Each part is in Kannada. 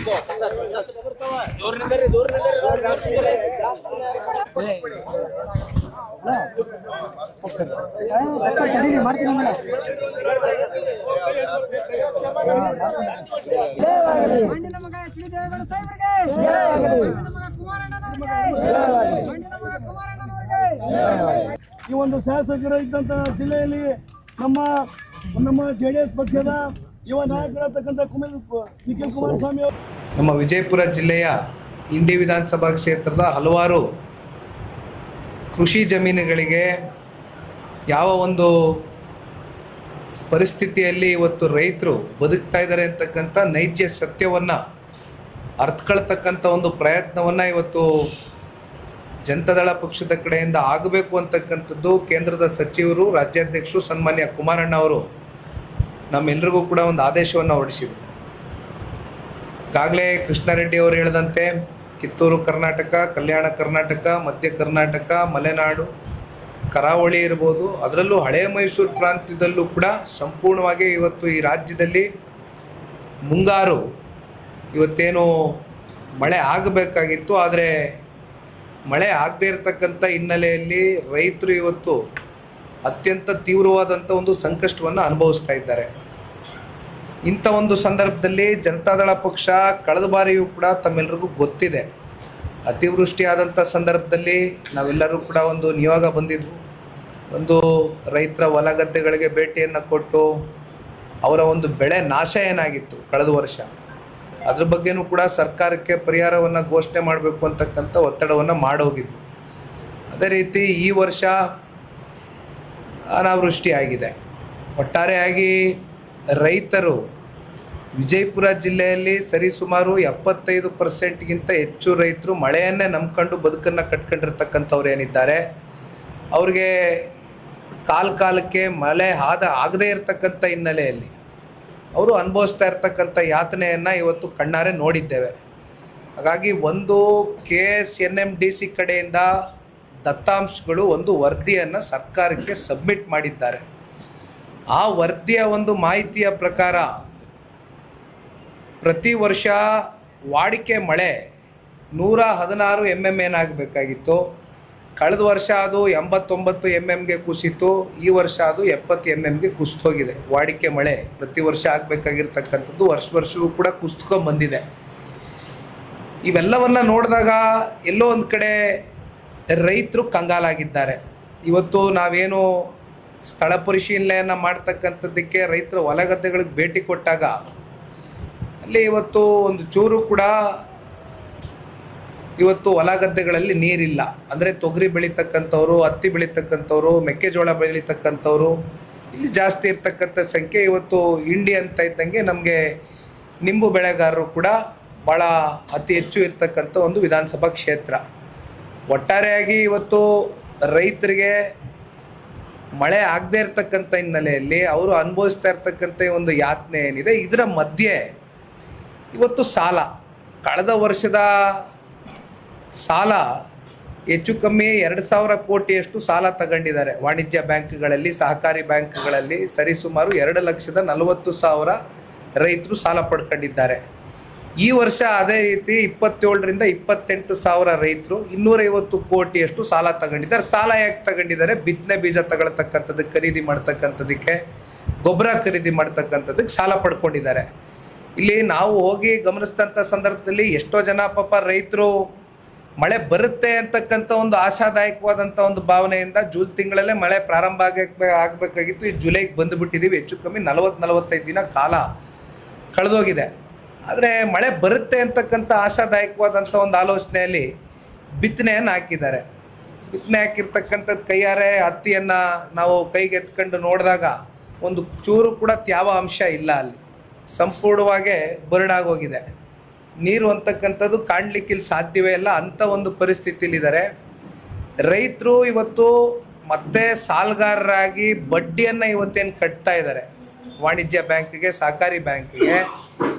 ಈ ಒಂದು ಶಾಸಕರು ಇದ್ದಂತ ಜಿಲ್ಲೆಯಲ್ಲಿ ನಮ್ಮ ಜೆಡಿಎಸ್ ಪಕ್ಷದ ಯುವ ನಾಯಕರಾಗಿರ್ತಕ್ಕಂಥ ನಿಖಿಲ್ ಕುಮಾರಸ್ವಾಮಿ ಅವರು ನಮ್ಮ ವಿಜಯಪುರ ಜಿಲ್ಲೆಯ ಇಂಡಿ ವಿಧಾನಸಭಾ ಕ್ಷೇತ್ರದ ಹಲವಾರು ಕೃಷಿ ಜಮೀನುಗಳಿಗೆ ಯಾವ ಒಂದು ಪರಿಸ್ಥಿತಿಯಲ್ಲಿ ಇವತ್ತು ರೈತರು ಬದುಕ್ತಾ ಇದ್ದಾರೆ ಅಂತಕ್ಕಂಥ ನೈಜ ಸತ್ಯವನ್ನು ಅರ್ಥಕೊಳ್ತಕ್ಕಂಥ ಒಂದು ಪ್ರಯತ್ನವನ್ನು ಇವತ್ತು ಜನತಾದಳ ಪಕ್ಷದ ಕಡೆಯಿಂದ ಆಗಬೇಕು ಅಂತಕ್ಕಂಥದ್ದು ಕೇಂದ್ರದ ಸಚಿವರು ರಾಜ್ಯಾಧ್ಯಕ್ಷರು ಸನ್ಮಾನ್ಯ ಕುಮಾರಣ್ಣ ಅವರು ನಮ್ಮೆಲ್ಲರಿಗೂ ಕೂಡ ಒಂದು ಆದೇಶವನ್ನು ಹೊರಡಿಸಿದರು. ಈಗಾಗಲೇ ಕೃಷ್ಣಾರೆಡ್ಡಿ ಅವರು ಹೇಳಿದಂತೆ ಕಿತ್ತೂರು ಕರ್ನಾಟಕ, ಕಲ್ಯಾಣ ಕರ್ನಾಟಕ, ಮಧ್ಯ ಕರ್ನಾಟಕ, ಮಲೆನಾಡು, ಕರಾವಳಿ ಇರ್ಬೋದು, ಅದರಲ್ಲೂ ಹಳೆ ಮೈಸೂರು ಪ್ರಾಂತ್ಯದಲ್ಲೂ ಕೂಡ ಸಂಪೂರ್ಣವಾಗಿ ಇವತ್ತು ಈ ರಾಜ್ಯದಲ್ಲಿ ಮುಂಗಾರು ಇವತ್ತೇನು ಮಳೆ ಆಗಬೇಕಾಗಿತ್ತು, ಆದರೆ ಮಳೆ ಆಗದೇ ಇರತಕ್ಕಂಥ ಹಿನ್ನೆಲೆಯಲ್ಲಿ ರೈತರು ಇವತ್ತು ಅತ್ಯಂತ ತೀವ್ರವಾದಂಥ ಒಂದು ಸಂಕಷ್ಟವನ್ನು ಅನುಭವಿಸ್ತಾ ಇದ್ದಾರೆ. ಇಂಥ ಒಂದು ಸಂದರ್ಭದಲ್ಲಿ ಜನತಾದಳ ಪಕ್ಷ ಕಳೆದ ಬಾರಿಯೂ ಕೂಡ ತಮ್ಮೆಲ್ಲರಿಗೂ ಗೊತ್ತಿದೆ, ಅತಿವೃಷ್ಟಿಯಾದಂಥ ಸಂದರ್ಭದಲ್ಲಿ ನಾವೆಲ್ಲರೂ ಕೂಡ ಒಂದು ನಿಯೋಗ ಬಂದಿದ್ವು. ಒಂದು ರೈತರ ಹೊಲ ಗದ್ದೆಗಳಿಗೆ ಭೇಟಿಯನ್ನು ಕೊಟ್ಟು ಅವರ ಒಂದು ಬೆಳೆ ನಾಶ ಏನಾಗಿತ್ತು ಕಳೆದ ವರ್ಷ, ಅದ್ರ ಬಗ್ಗೆನೂ ಕೂಡ ಸರ್ಕಾರಕ್ಕೆ ಪರಿಹಾರವನ್ನು ಘೋಷಣೆ ಮಾಡಬೇಕು ಅಂತಕ್ಕಂಥ ಒತ್ತಡವನ್ನು ಮಾಡೋಗಿದ್ವು. ಅದೇ ರೀತಿ ಈ ವರ್ಷ ಅನಾವೃಷ್ಟಿ ಆಗಿದೆ. ಒಟ್ಟಾರೆಯಾಗಿ ರೈತರು ವಿಜಯಪುರ ಜಿಲ್ಲೆಯಲ್ಲಿ ಸರಿಸುಮಾರು 75%ಗಿಂತ ಹೆಚ್ಚು ರೈತರು ಮಳೆಯನ್ನೇ ನಂಬ್ಕೊಂಡು ಬದುಕನ್ನು ಕಟ್ಕೊಂಡಿರ್ತಕ್ಕಂಥವ್ರು ಏನಿದ್ದಾರೆ, ಅವ್ರಿಗೆ ಕಾಲಕ್ಕೆ ಮಳೆ ಆಗದೇ ಇರತಕ್ಕಂಥ ಹಿನ್ನೆಲೆಯಲ್ಲಿ ಅವರು ಅನುಭವಿಸ್ತಾ ಇರ್ತಕ್ಕಂಥ ಯಾತನೆಯನ್ನು ಇವತ್ತು ಕಣ್ಣಾರೆ ನೋಡಿದ್ದೇವೆ. ಹಾಗಾಗಿ ಒಂದು KSNMDC ಕಡೆಯಿಂದ ದತ್ತಾಂಶಗಳು ಒಂದು ವರದಿಯನ್ನು ಸರ್ಕಾರಕ್ಕೆ ಸಬ್ಮಿಟ್ ಮಾಡಿದ್ದಾರೆ. ಆ ವರದಿಯ ಒಂದು ಮಾಹಿತಿಯ ಪ್ರಕಾರ ಪ್ರತಿ ವರ್ಷ ವಾಡಿಕೆ ಮಳೆ 116 mm ಏನಾಗಬೇಕಾಗಿತ್ತು, ಕಳೆದ ವರ್ಷ ಅದು 89 mmಗೆ ಕುಸಿತು. ಈ ವರ್ಷ ಅದು 70 mmಗೆ ಕುಸಿತೋಗಿದೆ. ವಾಡಿಕೆ ಮಳೆ ಪ್ರತಿ ವರ್ಷ ಆಗಬೇಕಾಗಿರ್ತಕ್ಕಂಥದ್ದು ವರ್ಷವೂ ಕೂಡ ಕುಸಿತ್ಕೊಂಡ್ಬಂದಿದೆ. ಇವೆಲ್ಲವನ್ನು ನೋಡಿದಾಗ ಎಲ್ಲೋ ಒಂದು ಕಡೆ ರೈತರು ಕಂಗಾಲಾಗಿದ್ದಾರೆ. ಇವತ್ತು ನಾವೇನು ಸ್ಥಳ ಪರಿಶೀಲನೆಯನ್ನು ಮಾಡ್ತಕ್ಕಂಥದ್ದಕ್ಕೆ ರೈತರ ಹೊಲಗದ್ದೆಗಳಿಗೆ ಭೇಟಿ ಕೊಟ್ಟಾಗ ಅಲ್ಲಿ ಇವತ್ತು ಒಂದು ಚೂರು ಕೂಡ ಇವತ್ತು ಹೊಲ ಗದ್ದೆಗಳಲ್ಲಿ ನೀರಿಲ್ಲ. ಅಂದರೆ ತೊಗರಿ ಬೆಳೀತಕ್ಕಂಥವ್ರು, ಹತ್ತಿ ಬೆಳೀತಕ್ಕಂಥವ್ರು, ಮೆಕ್ಕೆಜೋಳ ಬೆಳೀತಕ್ಕಂಥವ್ರು ಇಲ್ಲಿ ಜಾಸ್ತಿ ಇರ್ತಕ್ಕಂಥ ಸಂಖ್ಯೆ. ಇವತ್ತು ಇಂಡಿ ಅಂತ ಇದ್ದಂಗೆ ನಮಗೆ ನಿಂಬು ಬೆಳೆಗಾರರು ಕೂಡ ಭಾಳ ಅತಿ ಹೆಚ್ಚು ಇರ್ತಕ್ಕಂಥ ಒಂದು ವಿಧಾನಸಭಾ ಕ್ಷೇತ್ರ. ಒಟ್ಟಾರೆಯಾಗಿ ಇವತ್ತು ರೈತರಿಗೆ ಮಳೆ ಆಗದೇ ಇರತಕ್ಕಂಥ ಹಿನ್ನೆಲೆಯಲ್ಲಿ ಅವರು ಅನುಭವಿಸ್ತಾ ಇರ್ತಕ್ಕಂಥ ಒಂದು ಯಾತನೆ ಏನಿದೆ, ಇದರ ಮಧ್ಯೆ ಇವತ್ತು ಸಾಲ, ಕಳೆದ ವರ್ಷದ ಸಾಲ ಹೆಚ್ಚು ಕಮ್ಮಿ 2,000 ಕೋಟಿಯಷ್ಟು ಸಾಲ ತಗೊಂಡಿದ್ದಾರೆ ವಾಣಿಜ್ಯ ಬ್ಯಾಂಕ್ಗಳಲ್ಲಿ, ಸಹಕಾರಿ ಬ್ಯಾಂಕ್ಗಳಲ್ಲಿ. ಸರಿಸುಮಾರು 2,40,000 ರೈತರು ಸಾಲ ಪಡ್ಕೊಂಡಿದ್ದಾರೆ. ಈ ವರ್ಷ ಅದೇ ರೀತಿ 27,000ರಿಂದ 28,000 ರೈತರು 250 ಕೋಟಿಯಷ್ಟು ಸಾಲ ತಗೊಂಡಿದ್ದಾರೆ. ಸಾಲ ಯಾಕೆ ತಗೊಂಡಿದ್ದಾರೆ? ಬಿತ್ತನೆ ಬೀಜ ತಗೊಳ್ತಕ್ಕಂಥದ್ದಕ್ಕೆ, ಖರೀದಿ ಮಾಡ್ತಕ್ಕಂಥದ್ದಕ್ಕೆ, ಗೊಬ್ಬರ ಖರೀದಿ ಮಾಡ್ತಕ್ಕಂಥದ್ದಕ್ಕೆ ಸಾಲ ಪಡ್ಕೊಂಡಿದ್ದಾರೆ. ಇಲ್ಲಿ ನಾವು ಹೋಗಿ ಗಮನಿಸಿದಂಥ ಸಂದರ್ಭದಲ್ಲಿ ಎಷ್ಟೋ ಜನ ಪಾಪ ರೈತರು ಮಳೆ ಬರುತ್ತೆ ಅಂತಕ್ಕಂಥ ಒಂದು ಆಶಾದಾಯಕವಾದಂಥ ಒಂದು ಭಾವನೆಯಿಂದ ಜೂನ್ ತಿಂಗಳಲ್ಲೇ ಮಳೆ ಪ್ರಾರಂಭ ಆಗಬೇಕಾಗಿತ್ತು. ಈ ಜುಲೈಗೆ ಬಂದುಬಿಟ್ಟಿದ್ದೀವಿ. ಹೆಚ್ಚು ಕಮ್ಮಿ 40-45 ದಿನ ಕಾಲ ಕಳೆದೋಗಿದೆ. ಆದರೆ ಮಳೆ ಬರುತ್ತೆ ಅಂತಕ್ಕಂಥ ಆಶಾದಾಯಕವಾದಂಥ ಒಂದು ಆಲೋಚನೆಯಲ್ಲಿ ಬಿತ್ತನೆಯನ್ನು ಹಾಕಿದ್ದಾರೆ. ಬಿತ್ತನೆ ಹಾಕಿರ್ತಕ್ಕಂಥದ್ದು ಕೈಯಾರೆ ಹತ್ತಿಯನ್ನು ನಾವು ಕೈಗೆ ಎತ್ಕೊಂಡು ನೋಡಿದಾಗ ಒಂದು ಚೂರು ಕೂಡ ತ್ಯಾವ ಅಂಶ ಇಲ್ಲ. ಅಲ್ಲಿ ಸಂಪೂರ್ಣವಾಗಿ ಬರಡಾಗೋಗಿದೆ. ನೀರು ಅಂತಕ್ಕಂಥದ್ದು ಕಾಣಲಿಕ್ಕಿಲ್ಲಿ ಸಾಧ್ಯವೇ ಇಲ್ಲ. ಅಂಥ ಒಂದು ಪರಿಸ್ಥಿತಿಲಿದ್ದಾರೆ ರೈತರು. ಇವತ್ತು ಮತ್ತೆ ಸಾಲಗಾರರಾಗಿ ಬಡ್ಡಿಯನ್ನು ಇವತ್ತೇನು ಕಟ್ತಾ ಇದ್ದಾರೆ ವಾಣಿಜ್ಯ ಬ್ಯಾಂಕಿಗೆ, ಸಹಕಾರಿ ಬ್ಯಾಂಕಿಗೆ.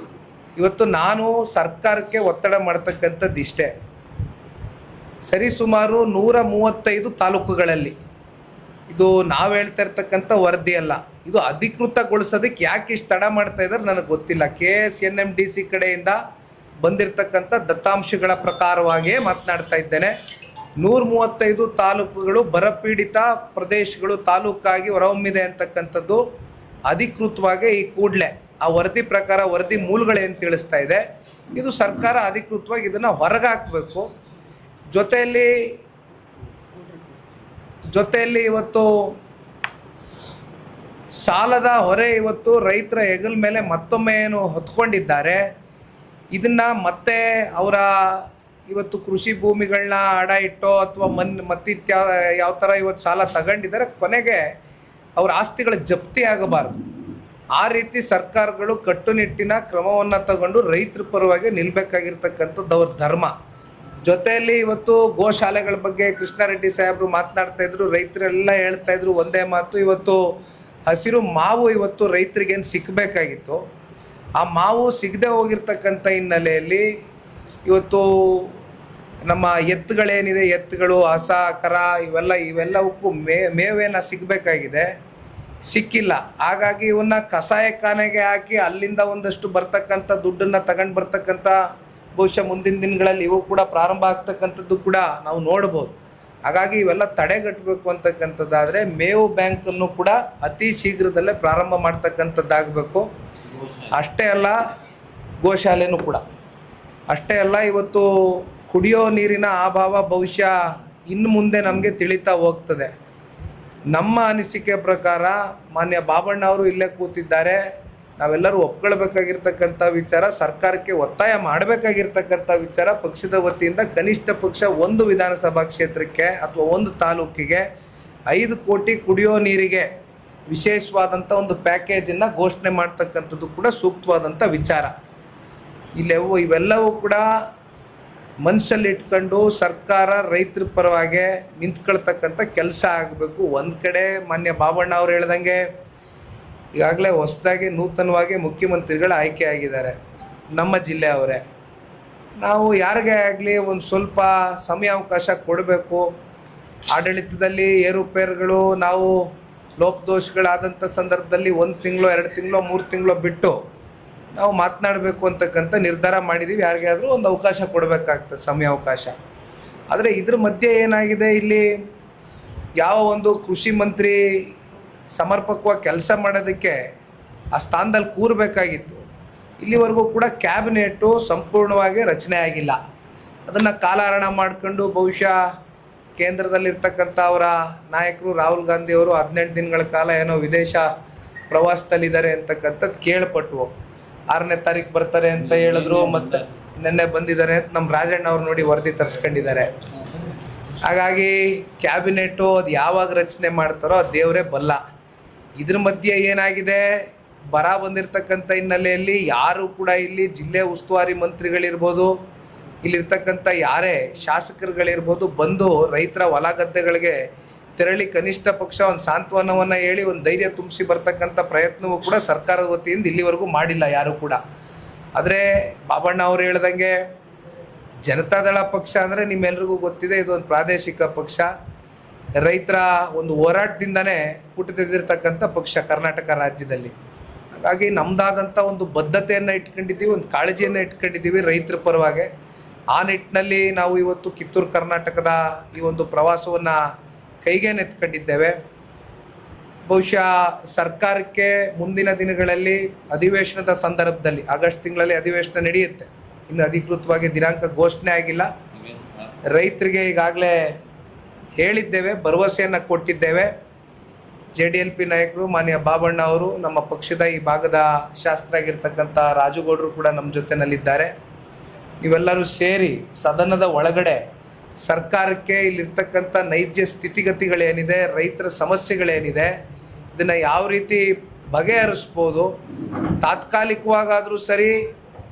ಇವತ್ತು ನಾನು ಸರ್ಕಾರಕ್ಕೆ ಒತ್ತಡ ಮಾಡ್ತಕ್ಕಂಥದ್ದು ಇಷ್ಟೇ, ಸರಿಸುಮಾರು 135 ತಾಲೂಕುಗಳಲ್ಲಿ, ಇದು ನಾವು ಹೇಳ್ತಾ ಇರ್ತಕ್ಕಂಥ ವರದಿ ಅಲ್ಲ, ಇದು ಅಧಿಕೃತಗೊಳಿಸೋದಕ್ಕೆ ಯಾಕೆ ಇಷ್ಟು ತಡ ಮಾಡ್ತಾ ಇದ್ದಾರೆ ನನಗೆ ಗೊತ್ತಿಲ್ಲ. KSNMDC ಕಡೆಯಿಂದ ಬಂದಿರತಕ್ಕಂಥ ದತ್ತಾಂಶಗಳ ಪ್ರಕಾರವಾಗಿಯೇ ಮಾತನಾಡ್ತಾ ಇದ್ದೇನೆ. 135 ತಾಲೂಕುಗಳು ಬರಪೀಡಿತ ಪ್ರದೇಶಗಳು ತಾಲೂಕಾಗಿ ಹೊರಹೊಮ್ಮಿದೆ ಅಂತಕ್ಕಂಥದ್ದು ಅಧಿಕೃತವಾಗಿ ಈ ಕೂಡಲೇ ಆ ವರದಿ ಪ್ರಕಾರ ವರದಿ ಮೂಲಗಳೇನು ತಿಳಿಸ್ತಾ ಇದೆ, ಇದು ಸರ್ಕಾರ ಅಧಿಕೃತವಾಗಿ ಇದನ್ನು ಹೊರಗೆ ಹಾಕಬೇಕು. ಜೊತೆಯಲ್ಲಿ ಇವತ್ತು ಸಾಲದ ಹೊರೆ ಇವತ್ತು ರೈತರ ಹೆಗಲ ಮೇಲೆ ಮತ್ತೊಮ್ಮೆ ಏನು ಹೊತ್ಕೊಂಡಿದ್ದಾರೆ, ಇದನ್ನು ಮತ್ತೆ ಅವರ ಇವತ್ತು ಕೃಷಿ ಭೂಮಿಗಳನ್ನ ಅಡ ಇಟ್ಟೋ ಅಥವಾ ಯಾವ ಥರ ಇವತ್ತು ಸಾಲ ತಗೊಂಡಿದ್ದಾರೆ, ಕೊನೆಗೆ ಅವ್ರ ಆಸ್ತಿಗಳ ಜಪ್ತಿ ಆಗಬಾರ್ದು. ಆ ರೀತಿ ಸರ್ಕಾರಗಳು ಕಟ್ಟುನಿಟ್ಟಿನ ಕ್ರಮವನ್ನು ತಗೊಂಡು ರೈತರ ಪರವಾಗಿ ನಿಲ್ಲಬೇಕಾಗಿರ್ತಕ್ಕಂಥದ್ದು ಅವ್ರ ಧರ್ಮ. ಜೊತೆಯಲ್ಲಿ ಇವತ್ತು ಗೋಶಾಲೆಗಳ ಬಗ್ಗೆ ಕೃಷ್ಣಾರೆಡ್ಡಿ ಸಾಹೇಬರು ಮಾತನಾಡ್ತಾ ಇದ್ರು, ರೈತರೆಲ್ಲ ಹೇಳ್ತಾ ಇದ್ರು ಒಂದೇ ಮಾತು, ಇವತ್ತು ಹಸಿರು ಮಾವು ಇವತ್ತು ರೈತರಿಗೇನು ಸಿಕ್ಕಬೇಕಾಗಿತ್ತು, ಆ ಮಾವು ಸಿಗದೆ ಹೋಗಿರ್ತಕ್ಕಂಥ ಹಿನ್ನೆಲೆಯಲ್ಲಿ ಇವತ್ತು ನಮ್ಮ ಎತ್ತುಗಳೇನಿದೆ, ಎತ್ತುಗಳು, ಹಸ, ಕರ ಇವೆಲ್ಲವಕ್ಕೂ ಮೇವೇನ ಸಿಗಬೇಕಾಗಿದೆ, ಸಿಕ್ಕಿಲ್ಲ. ಹಾಗಾಗಿ ಇವನ್ನ ಕಸಾಯಖಾನೆಗೆ ಹಾಕಿ ಅಲ್ಲಿಂದ ಒಂದಷ್ಟು ಬರ್ತಕ್ಕಂಥ ದುಡ್ಡನ್ನು ತಗೊಂಡು ಬರ್ತಕ್ಕಂಥ ಬಹುಶಃ ಮುಂದಿನ ದಿನಗಳಲ್ಲಿ ಇವು ಕೂಡ ಪ್ರಾರಂಭ ಆಗ್ತಕ್ಕಂಥದ್ದು ಕೂಡ ನಾವು ನೋಡ್ಬೋದು. ಹಾಗಾಗಿ ಇವೆಲ್ಲ ತಡೆಗಟ್ಟಬೇಕು ಅಂತಕ್ಕಂಥದ್ದಾದರೆ ಮೇವು ಬ್ಯಾಂಕನ್ನು ಕೂಡ ಅತಿ ಶೀಘ್ರದಲ್ಲೇ ಪ್ರಾರಂಭ ಮಾಡ್ತಕ್ಕಂಥದ್ದಾಗಬೇಕು. ಅಷ್ಟೇ ಅಲ್ಲ, ಗೋಶಾಲೆನೂ ಕೂಡ ಅಷ್ಟೇ ಅಲ್ಲ, ಇವತ್ತು ಕುಡಿಯೋ ನೀರಿನ ಅಭಾವ ಬಹುಶಃ ಇನ್ನು ಮುಂದೆ ನಮಗೆ ತಿಳಿತಾ ಹೋಗ್ತದೆ. ನಮ್ಮ ಅನಿಸಿಕೆ ಪ್ರಕಾರ ಮಾನ್ಯ ಬಾಬಣ್ಣ ಅವರು ಇಲ್ಲೇ ಕೂತಿದ್ದಾರೆ, ನಾವೆಲ್ಲರೂ ಒಪ್ಕೊಳ್ಬೇಕಾಗಿರ್ತಕ್ಕಂಥ ವಿಚಾರ, ಸರ್ಕಾರಕ್ಕೆ ಒತ್ತಾಯ ಮಾಡಬೇಕಾಗಿರ್ತಕ್ಕಂಥ ವಿಚಾರ, ಪಕ್ಷದ ವತಿಯಿಂದ ಕನಿಷ್ಠ ಪಕ್ಷ ಒಂದು ವಿಧಾನಸಭಾ ಕ್ಷೇತ್ರಕ್ಕೆ ಅಥವಾ ಒಂದು ತಾಲೂಕಿಗೆ 5 ಕೋಟಿ ಕುಡಿಯೋ ನೀರಿಗೆ ವಿಶೇಷವಾದಂಥ ಒಂದು ಪ್ಯಾಕೇಜನ್ನು ಘೋಷಣೆ ಮಾಡ್ತಕ್ಕಂಥದ್ದು ಕೂಡ ಸೂಕ್ತವಾದಂಥ ವಿಚಾರ. ಇವೆಲ್ಲವೂ ಕೂಡ ಮನಸ್ಸಲ್ಲಿ ಇಟ್ಕೊಂಡು ಸರ್ಕಾರ ರೈತರ ಪರವಾಗಿ ನಿಂತ್ಕೊಳ್ತಕ್ಕಂಥ ಕೆಲಸ ಆಗಬೇಕು. ಒಂದು ಕಡೆ ಮಾನ್ಯ ಬಾಬಣ್ಣ ಅವ್ರು ಹೇಳ್ದಂಗೆ ಈಗಾಗಲೇ ಹೊಸದಾಗಿ ನೂತನವಾಗಿ ಮುಖ್ಯಮಂತ್ರಿಗಳು ಆಯ್ಕೆ ಆಗಿದ್ದಾರೆ ನಮ್ಮ ಜಿಲ್ಲೆಯವರೇ. ನಾವು ಯಾರಿಗೇ ಆಗಲಿ ಒಂದು ಸ್ವಲ್ಪ ಸಮಯಾವಕಾಶ ಕೊಡಬೇಕು. ಆಡಳಿತದಲ್ಲಿ ಏರುಪೇರುಗಳು, ನಾವು ಲೋಪದೋಷಗಳಾದಂಥ ಸಂದರ್ಭದಲ್ಲಿ 1 ತಿಂಗಳು 2 ತಿಂಗಳು 3 ತಿಂಗಳು ಬಿಟ್ಟು ನಾವು ಮಾತನಾಡಬೇಕು ಅಂತಕ್ಕಂಥ ನಿರ್ಧಾರ ಮಾಡಿದ್ದೀವಿ. ಯಾರಿಗಾದರೂ ಒಂದು ಅವಕಾಶ ಕೊಡಬೇಕಾಗ್ತದೆ, ಸಮಯಾವಕಾಶ. ಆದರೆ ಇದ್ರ ಮಧ್ಯೆ ಏನಾಗಿದೆ, ಇಲ್ಲಿ ಯಾವ ಒಂದು ಕೃಷಿ ಮಂತ್ರಿ ಸಮರ್ಪಕವಾಗಿ ಕೆಲಸ ಮಾಡೋದಕ್ಕೆ ಆ ಸ್ಥಾನದಲ್ಲಿ ಕೂರಬೇಕಾಗಿತ್ತು, ಇಲ್ಲಿವರೆಗೂ ಕೂಡ ಕ್ಯಾಬಿನೆಟ್ಟು ಸಂಪೂರ್ಣವಾಗಿ ರಚನೆ ಆಗಿಲ್ಲ. ಅದನ್ನು ಕಾಲಹರಣ ಮಾಡಿಕೊಂಡು ಬಹುಶಃ ಕೇಂದ್ರದಲ್ಲಿರ್ತಕ್ಕಂಥ ಅವರ ನಾಯಕರು ರಾಹುಲ್ ಗಾಂಧಿಯವರು 18 ದಿನಗಳ ಕಾಲ ಏನೋ ವಿದೇಶ ಪ್ರವಾಸದಲ್ಲಿದ್ದಾರೆ ಅಂತಕ್ಕಂಥದ್ದು ಕೇಳ್ಪಟ್ವು. 6ನೇ ತಾರೀಕು ಬರ್ತಾರೆ ಅಂತ ಹೇಳಿದ್ರು, ಮತ್ತು ನಿನ್ನೆ ಬಂದಿದ್ದಾರೆ ಅಂತ ನಮ್ಮ ರಾಜಣ್ಣ ಅವ್ರು ನೋಡಿ ವರದಿ ತರಿಸ್ಕೊಂಡಿದ್ದಾರೆ. ಹಾಗಾಗಿ ಕ್ಯಾಬಿನೆಟ್ಟು ಅದು ಯಾವಾಗ ರಚನೆ ಮಾಡ್ತಾರೋ ಅದು ದೇವರೇ ಬಲ್ಲ. ಇದ್ರ ಮಧ್ಯೆ ಏನಾಗಿದೆ, ಬರ ಬಂದಿರತಕ್ಕಂಥ ಹಿನ್ನೆಲೆಯಲ್ಲಿ ಯಾರು ಕೂಡ ಇಲ್ಲಿ ಜಿಲ್ಲೆ ಉಸ್ತುವಾರಿ ಮಂತ್ರಿಗಳಿರ್ಬೋದು, ಇಲ್ಲಿರ್ತಕ್ಕಂಥ ಯಾರೇ ಶಾಸಕರುಗಳಿರ್ಬೋದು, ಬಂದು ರೈತರ ಹೊಲ ಗದ್ದೆಗಳಿಗೆ ತೆರಳಿ ಕನಿಷ್ಠ ಪಕ್ಷ ಒಂದು ಸಾಂತ್ವನವನ್ನು ಹೇಳಿ ಒಂದು ಧೈರ್ಯ ತುಂಬಿಸಿ ಬರ್ತಕ್ಕಂಥ ಪ್ರಯತ್ನವೂ ಕೂಡ ಸರ್ಕಾರದ ವತಿಯಿಂದ ಇಲ್ಲಿವರೆಗೂ ಮಾಡಿಲ್ಲ ಯಾರು ಕೂಡ. ಆದರೆ ಬಾಬಣ್ಣ ಅವರು ಹೇಳ್ದಂಗೆ ಜನತಾದಳ ಪಕ್ಷ ಅಂದರೆ ನಿಮ್ಮೆಲ್ರಿಗೂ ಗೊತ್ತಿದೆ, ಇದೊಂದು ಪ್ರಾದೇಶಿಕ ಪಕ್ಷ, ರೈತರ ಒಂದು ಹೋರಾಟದಿಂದನೇ ಹುಟ್ಟಿದಿರ್ತಕ್ಕಂಥ ಪಕ್ಷ ಕರ್ನಾಟಕ ರಾಜ್ಯದಲ್ಲಿ. ಹಾಗಾಗಿ ನಮ್ಮದಾದಂಥ ಒಂದು ಬದ್ಧತೆಯನ್ನು ಇಟ್ಕೊಂಡಿದ್ದೀವಿ, ಒಂದು ಕಾಳಜಿಯನ್ನು ಇಟ್ಕೊಂಡಿದ್ದೀವಿ ರೈತರ ಪರವಾಗಿ. ಆ ನಿಟ್ಟಿನಲ್ಲಿ ನಾವು ಇವತ್ತು ಕಿತ್ತೂರು ಕರ್ನಾಟಕದ ಈ ಒಂದು ಪ್ರವಾಸವನ್ನು ಕೈಗೆನೆತ್ಕೊಂಡಿದ್ದೇವೆ. ಬಹುಶಃ ಸರ್ಕಾರಕ್ಕೆ ಮುಂದಿನ ದಿನಗಳಲ್ಲಿ ಅಧಿವೇಶನದ ಸಂದರ್ಭದಲ್ಲಿ, ಆಗಸ್ಟ್ ತಿಂಗಳಲ್ಲಿ ಅಧಿವೇಶನ ನಡೆಯುತ್ತೆ, ಇನ್ನು ಅಧಿಕೃತವಾಗಿ ದಿನಾಂಕ ಘೋಷಣೆ ಆಗಿಲ್ಲ. ರೈತರಿಗೆ ಈಗಾಗಲೇ ಹೇಳಿದ್ದೇವೆ, ಭರವಸೆಯನ್ನು ಕೊಟ್ಟಿದ್ದೇವೆ. JDLP ನಾಯಕರು ಮಾನ್ಯ ಬಾಬಣ್ಣ ಅವರು, ನಮ್ಮ ಪಕ್ಷದ ಈ ಭಾಗದ ಶಾಸಕರಾಗಿರ್ತಕ್ಕಂಥ ರಾಜುಗೌಡರು ಕೂಡ ನಮ್ಮ ಜೊತೆನಲ್ಲಿದ್ದಾರೆ. ನೀವೆಲ್ಲರೂ ಸೇರಿ ಸದನದ ಒಳಗಡೆ ಸರ್ಕಾರಕ್ಕೆ ಇಲ್ಲಿರ್ತಕ್ಕಂಥ ನೈಜ ಸ್ಥಿತಿಗತಿಗಳೇನಿದೆ, ರೈತರ ಸಮಸ್ಯೆಗಳೇನಿದೆ, ಇದನ್ನು ಯಾವ ರೀತಿ ಬಗೆಹರಿಸ್ಬೋದು, ತಾತ್ಕಾಲಿಕವಾಗಾದರೂ ಸರಿ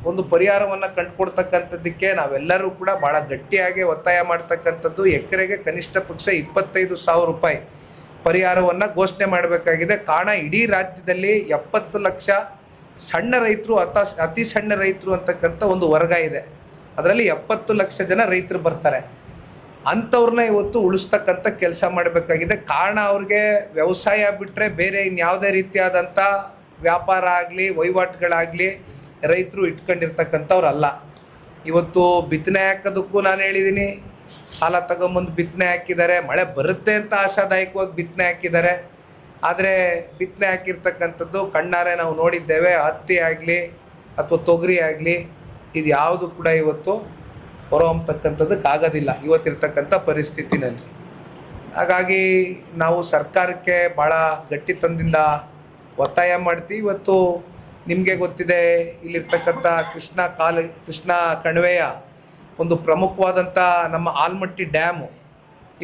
ಒಂದು ಪರಿಹಾರವನ್ನು ಕಂಡುಕೊಡ್ತಕ್ಕಂಥದ್ದಕ್ಕೆ ನಾವೆಲ್ಲರೂ ಕೂಡ ಭಾಳ ಗಟ್ಟಿಯಾಗಿ ಒತ್ತಾಯ ಮಾಡ್ತಕ್ಕಂಥದ್ದು. ಎಕರೆಗೆ ಕನಿಷ್ಠ ಪಕ್ಷ 25,000 ರೂಪಾಯಿ ಪರಿಹಾರವನ್ನು ಘೋಷಣೆ ಮಾಡಬೇಕಾಗಿದೆ. ಕಾರಣ ಇಡೀ ರಾಜ್ಯದಲ್ಲಿ 70 ಲಕ್ಷ ಸಣ್ಣ ರೈತರು, ಅತಿ ಸಣ್ಣ ರೈತರು ಅಂತಕ್ಕಂಥ ಒಂದು ವರ್ಗ ಇದೆ. ಅದರಲ್ಲಿ 70 ಲಕ್ಷ ಜನ ರೈತರು ಬರ್ತಾರೆ. ಅಂಥವ್ರನ್ನ ಇವತ್ತು ಉಳಿಸ್ತಕ್ಕಂಥ ಕೆಲಸ ಮಾಡಬೇಕಾಗಿದೆ. ಕಾರಣ ಅವ್ರಿಗೆ ವ್ಯವಸಾಯ ಬಿಟ್ಟರೆ ಬೇರೆ ಇನ್ಯಾವುದೇ ರೀತಿಯಾದಂಥ ವ್ಯಾಪಾರ ಆಗಲಿ ವಹಿವಾಟುಗಳಾಗಲಿ ರೈತರು ಇಟ್ಕೊಂಡಿರ್ತಕ್ಕಂಥವ್ರಲ್ಲ. ಇವತ್ತು ಬಿತ್ತನೆ ಹಾಕೋದಕ್ಕೂ ನಾನು ಹೇಳಿದ್ದೀನಿ, ಸಾಲ ತಗೊಂಬಂದು ಬಿತ್ತನೆ ಹಾಕಿದ್ದಾರೆ, ಮಳೆ ಬರುತ್ತೆ ಅಂತ ಆಶಾದಾಯಕವಾಗಿ ಬಿತ್ತನೆ ಹಾಕಿದ್ದಾರೆ. ಆದರೆ ಬಿತ್ತನೆ ಹಾಕಿರ್ತಕ್ಕಂಥದ್ದು ಕಣ್ಣಾರೆ ನಾವು ನೋಡಿದ್ದೇವೆ. ಹತ್ತಿ ಆಗಲಿ ಅಥವಾ ತೊಗರಿ ಆಗಲಿ ಇದು ಯಾವುದು ಕೂಡ ಇವತ್ತು ಹೊರಹೊಮ್ಮತಕ್ಕಂಥದ್ದಕ್ಕಾಗೋದಿಲ್ಲ ಇವತ್ತಿರ್ತಕ್ಕಂಥ ಪರಿಸ್ಥಿತಿನಲ್ಲಿ. ಹಾಗಾಗಿ ನಾವು ಸರ್ಕಾರಕ್ಕೆ ಭಾಳ ಗಟ್ಟಿತನದಿಂದ ಒತ್ತಾಯ ಮಾಡ್ತೀವಿ. ಇವತ್ತು ನಿಮಗೆ ಗೊತ್ತಿದೆ, ಇಲ್ಲಿರ್ತಕ್ಕಂಥ ಕೃಷ್ಣ ಕಣಿವೆಯ ಒಂದು ಪ್ರಮುಖವಾದಂಥ ನಮ್ಮ ಆಲ್ಮಟ್ಟಿ ಡ್ಯಾಮು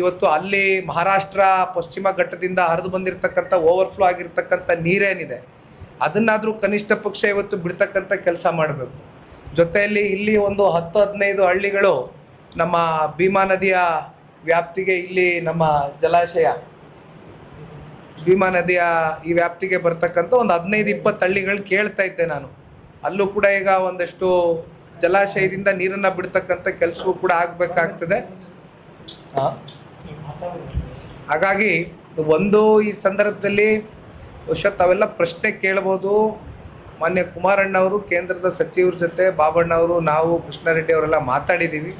ಇವತ್ತು ಅಲ್ಲಿ ಮಹಾರಾಷ್ಟ್ರ ಪಶ್ಚಿಮ ಘಟ್ಟದಿಂದ ಹರಿದು ಬಂದಿರತಕ್ಕಂಥ ಓವರ್ಫ್ಲೋ ಆಗಿರ್ತಕ್ಕಂಥ ನೀರೇನಿದೆ ಅದನ್ನಾದರೂ ಕನಿಷ್ಠ ಪಕ್ಷ ಇವತ್ತು ಬಿಡ್ತಕ್ಕಂಥ ಕೆಲಸ ಮಾಡಬೇಕು. ಜೊತೆಯಲ್ಲಿ ಇಲ್ಲಿ ಒಂದು 10-15 ಹಳ್ಳಿಗಳು ನಮ್ಮ ಭೀಮಾ ನದಿಯ ವ್ಯಾಪ್ತಿಗೆ, ಇಲ್ಲಿ ನಮ್ಮ ಜಲಾಶಯ ಭೀಮಾ ನದಿಯ ಈ ವ್ಯಾಪ್ತಿಗೆ ಬರ್ತಕ್ಕಂಥ ಒಂದು 15-20 ಹಳ್ಳಿಗಳು ಕೇಳ್ತಾ ಇದ್ದೆ ನಾನು. ಅಲ್ಲೂ ಕೂಡ ಈಗ ಒಂದಷ್ಟು ಜಲಾಶಯದಿಂದ ನೀರನ್ನು ಬಿಡ್ತಕ್ಕಂಥ ಕೆಲಸವೂ ಕೂಡ ಆಗಬೇಕಾಗ್ತದೆ. ಹಾಗಾಗಿ ಒಂದು ಈ ಸಂದರ್ಭದಲ್ಲಿ ಬಹುಶಃ ತಾವೆಲ್ಲ ಪ್ರಶ್ನೆ ಕೇಳ್ಬೋದು. ಮಾನ್ಯ ಕುಮಾರಣ್ಣವರು ಕೇಂದ್ರದ ಸಚಿವರ ಜೊತೆ, ಬಾಬಣ್ಣವರು, ನಾವು, ಕೃಷ್ಣಾರೆಡ್ಡಿ ಅವರೆಲ್ಲ ಮಾತಾಡಿದ್ದೀವಿ.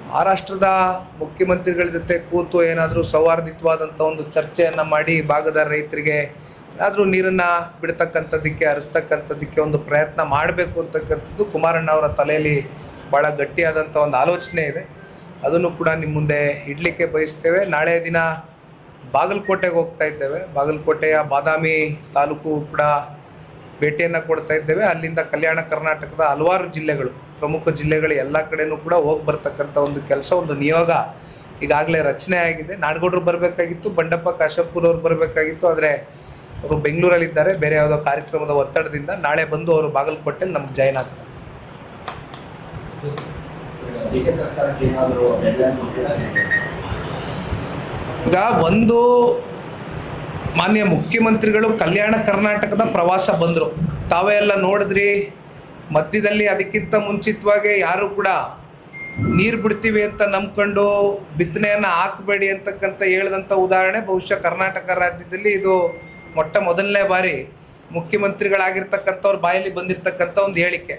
ಮಹಾರಾಷ್ಟ್ರದ ಮುಖ್ಯಮಂತ್ರಿಗಳ ಜೊತೆ ಕೂತು ಏನಾದರೂ ಸೌಹಾರ್ದಿತವಾದಂಥ ಒಂದು ಚರ್ಚೆಯನ್ನು ಮಾಡಿ ಭಾಗದ ರೈತರಿಗೆ ಏನಾದರೂ ನೀರನ್ನು ಬಿಡ್ತಕ್ಕಂಥದ್ದಕ್ಕೆ, ಹರಿಸ್ತಕ್ಕಂಥದ್ದಕ್ಕೆ ಒಂದು ಪ್ರಯತ್ನ ಮಾಡಬೇಕು ಅಂತಕ್ಕಂಥದ್ದು ಕುಮಾರಣ್ಣ ಅವರ ತಲೆಯಲ್ಲಿ ಭಾಳ ಗಟ್ಟಿಯಾದಂಥ ಒಂದು ಆಲೋಚನೆ ಇದೆ. ಅದನ್ನು ಕೂಡ ನಿಮ್ಮ ಮುಂದೆ ಇಡಲಿಕ್ಕೆ ಬಯಸ್ತೇವೆ. ನಾಳೆ ದಿನ ಬಾಗಲಕೋಟೆಗೆ ಹೋಗ್ತಾ ಇದ್ದೇವೆ. ಬಾಗಲಕೋಟೆಯ ಬಾದಾಮಿ ತಾಲೂಕು ಕೂಡ ಭೇಟಿಯನ್ನು ಕೊಡ್ತಾ ಇದ್ದೇವೆ. ಅಲ್ಲಿಂದ ಕಲ್ಯಾಣ ಕರ್ನಾಟಕದ ಹಲವಾರು ಜಿಲ್ಲೆಗಳು, ಪ್ರಮುಖ ಜಿಲ್ಲೆಗಳು ಎಲ್ಲ ಕಡೆಯೂ ಕೂಡ ಹೋಗಿ ಬರ್ತಕ್ಕಂಥ ಒಂದು ಕೆಲಸ, ಒಂದು ನಿಯೋಗ ಈಗಾಗಲೇ ರಚನೆ ಆಗಿದೆ. ನಾಡಗೌಡರು ಬರಬೇಕಾಗಿತ್ತು, ಬಂಡಪ್ಪ ಕಾಶಪ್ಪುರ್ ಅವರು ಬರಬೇಕಾಗಿತ್ತು, ಆದರೆ ಅವರು ಬೆಂಗಳೂರಲ್ಲಿದ್ದಾರೆ ಬೇರೆ ಯಾವುದೋ ಕಾರ್ಯಕ್ರಮದ ಒತ್ತಡದಿಂದ. ನಾಳೆ ಬಂದು ಅವರು ಬಾಗಲಕೋಟೆಯಲ್ಲಿ ನಮ್ಗೆ ಜಾಯ್ನ್ ಆಗ್ತಾರೆ. ಈಗ ಒಂದು ಮಾನ್ಯ ಮುಖ್ಯಮಂತ್ರಿಗಳು ಕಲ್ಯಾಣ ಕರ್ನಾಟಕದ ಪ್ರವಾಸ ಬಂದರು, ತಾವೇ ಎಲ್ಲ ನೋಡಿದ್ರಿ. ಮಧ್ಯದಲ್ಲಿ ಅದಕ್ಕಿಂತ ಮುಂಚಿತವಾಗಿ ಯಾರು ಕೂಡ ನೀರು ಬಿಡ್ತೀವಿ ಅಂತ ನಂಬ್ಕೊಂಡು ಬಿತ್ತನೆಯನ್ನು ಹಾಕಬೇಡಿ ಅಂತಕ್ಕಂಥ ಹೇಳಿದಂಥ ಉದಾಹರಣೆ ಬಹುಶಃ ಕರ್ನಾಟಕ ರಾಜ್ಯದಲ್ಲಿ ಇದು ಮೊದಲನೇ ಬಾರಿ ಮುಖ್ಯಮಂತ್ರಿಗಳಾಗಿರ್ತಕ್ಕಂಥವ್ರ ಬಾಯಲ್ಲಿ ಬಂದಿರತಕ್ಕಂಥ ಒಂದು ಹೇಳಿಕೆ.